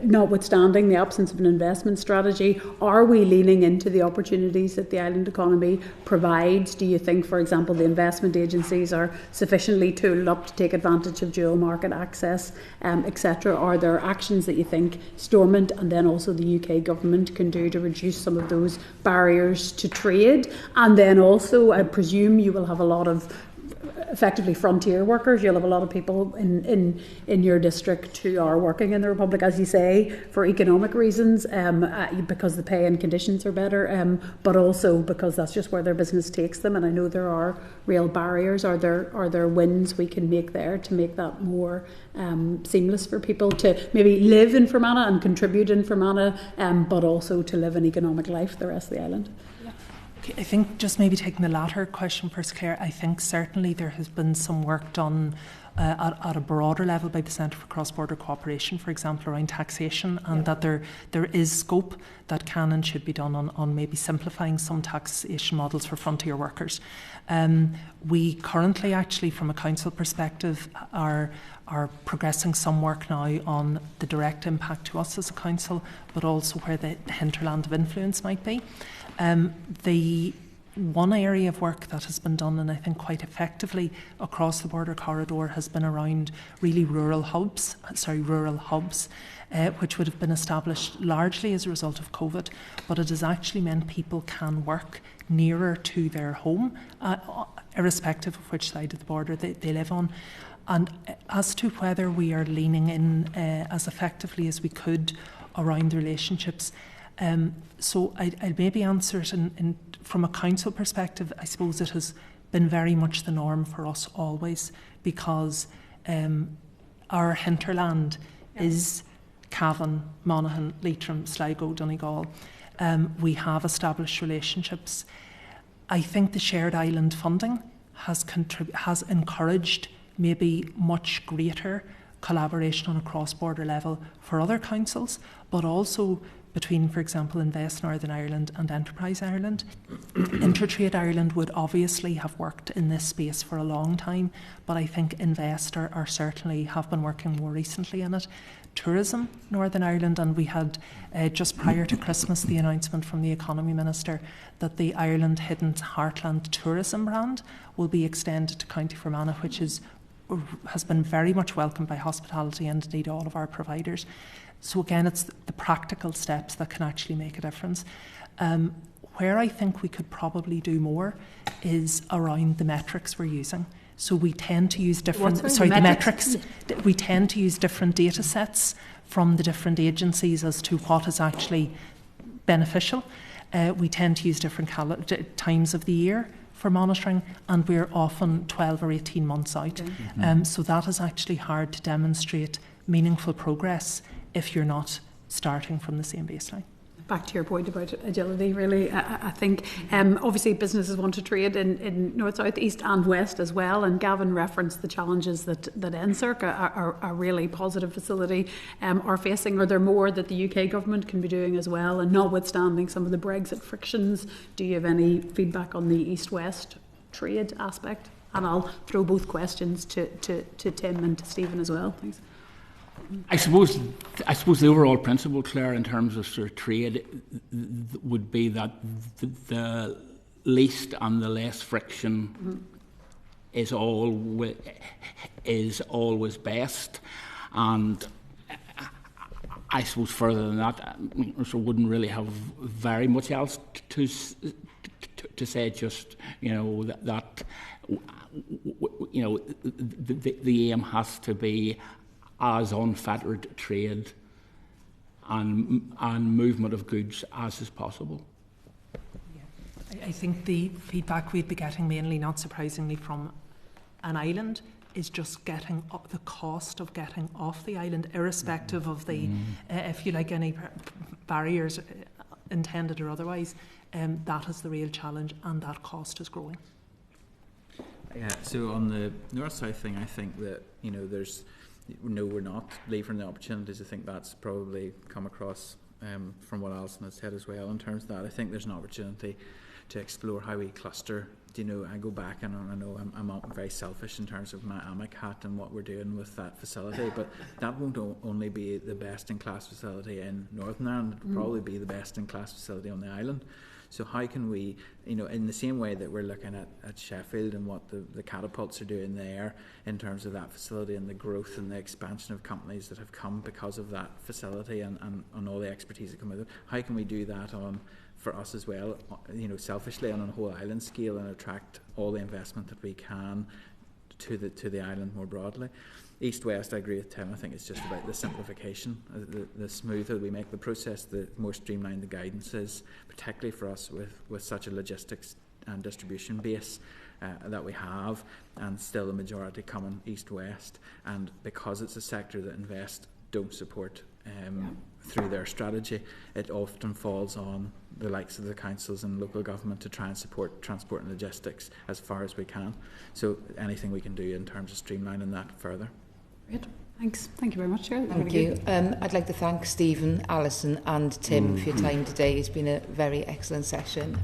notwithstanding the absence of an investment strategy, are we leaning into the opportunities that the island economy provides? Do you think, for example, the investment agencies are sufficiently tooled up to take advantage of dual market access, etc.? Are there actions that you think Stormont and then also the UK government can do to reduce some of those barriers to trade? And then also, I presume you will have a lot of effectively frontier workers. You'll have a lot of people in your district who are working in the Republic, as you say, for economic reasons, because the pay and conditions are better, but also because that's just where their business takes them. And I know there are real barriers. Are there wins we can make there to make that more seamless for people to maybe live in Fermanagh and contribute in Fermanagh, but also to live an economic life the rest of the island? I think just maybe taking the latter question first, Claire, I think certainly there has been some work done at a broader level by the Centre for Cross-Border Cooperation, for example, around taxation, and that there is scope that can and should be done on maybe simplifying some taxation models for frontier workers. We currently actually, from a council perspective, are progressing some work now on the direct impact to us as a council, but also where the hinterland of influence might be. The one area of work that has been done, and I think quite effectively across the border corridor, has been around really rural hubs, which would have been established largely as a result of COVID, but it has actually meant people can work nearer to their home, irrespective of which side of the border they live on. And as to whether we are leaning in as effectively as we could around the relationships, so I'll maybe answer it from a council perspective. I suppose it has been very much the norm for us always, because our hinterland is Cavan, Monaghan, Leitrim, Sligo, Donegal. We have established relationships. I think the shared island funding has encouraged maybe much greater collaboration on a cross-border level for other councils, but also between, for example, Invest Northern Ireland and Enterprise Ireland. Intertrade Ireland would obviously have worked in this space for a long time, but I think Invest are certainly have been working more recently in it. Tourism Northern Ireland, and we had just prior to Christmas the announcement from the Economy Minister that the Ireland Hidden Heartland tourism brand will be extended to County Fermanagh, which has been very much welcomed by hospitality and indeed all of our providers. So again, it's the practical steps that can actually make a difference. Where I think we could probably do more is around the metrics we're using. So we tend to use different, the metrics. We tend to use different data sets from the different agencies as to what is actually beneficial. We tend to use different times of the year for monitoring, and we're often 12 or 18 months out. So that is actually hard to demonstrate meaningful progress if you're not starting from the same baseline. Back to your point about agility, really, I think obviously businesses want to trade in North, South, East and West as well, and Gavin referenced the challenges that NSERC, a really positive facility, are facing. Are there more that the UK government can be doing as well? And notwithstanding some of the Brexit frictions, do you have any feedback on the East-West trade aspect? And I'll throw both questions to Tim and to Stephen as well, please. I suppose the overall principle, Claire, in terms of sort of trade, would be that the least and the less friction is always best. And I suppose further than that, I wouldn't really have very much else to say. Just that the aim has to be as unfettered trade and movement of goods as is possible. I think the feedback we'd be getting mainly, not surprisingly, from an island is just getting up the cost of getting off the island, irrespective of the, if you like, any barriers intended or otherwise. That is the real challenge, and that cost is growing. Yeah, so on the north-south thing, I think that, there's no, we're not leaving the opportunities. I think that's probably come across from what Alison has said as well. In terms of that, I think there's an opportunity to explore how we cluster. I go back and I know I'm very selfish in terms of my Omagh hat and what we're doing with that facility, but that won't only be the best-in-class facility in Northern Ireland. It'll probably be the best-in-class facility on the island. So how can we, in the same way that we're looking at Sheffield and what the catapults are doing there in terms of that facility and the growth and the expansion of companies that have come because of that facility and all the expertise that come with it, how can we do that for us as well, selfishly on a whole island scale and attract all the investment that we can to the island more broadly. East-West, I agree with Tim. I think it's just about the simplification. The smoother we make the process, the more streamlined the guidance is, particularly for us with such a logistics and distribution base that we have, and still the majority coming East-West. And because it's a sector that Invest don't support through their strategy, it often falls on the likes of the councils and local government to try and support transport and logistics as far as we can. So anything we can do in terms of streamlining that further. Great. Thanks. Thank you very much, Chair. Thank you. I'd like to thank Stephen, Alison and Tim for your time today. It's been a very excellent session.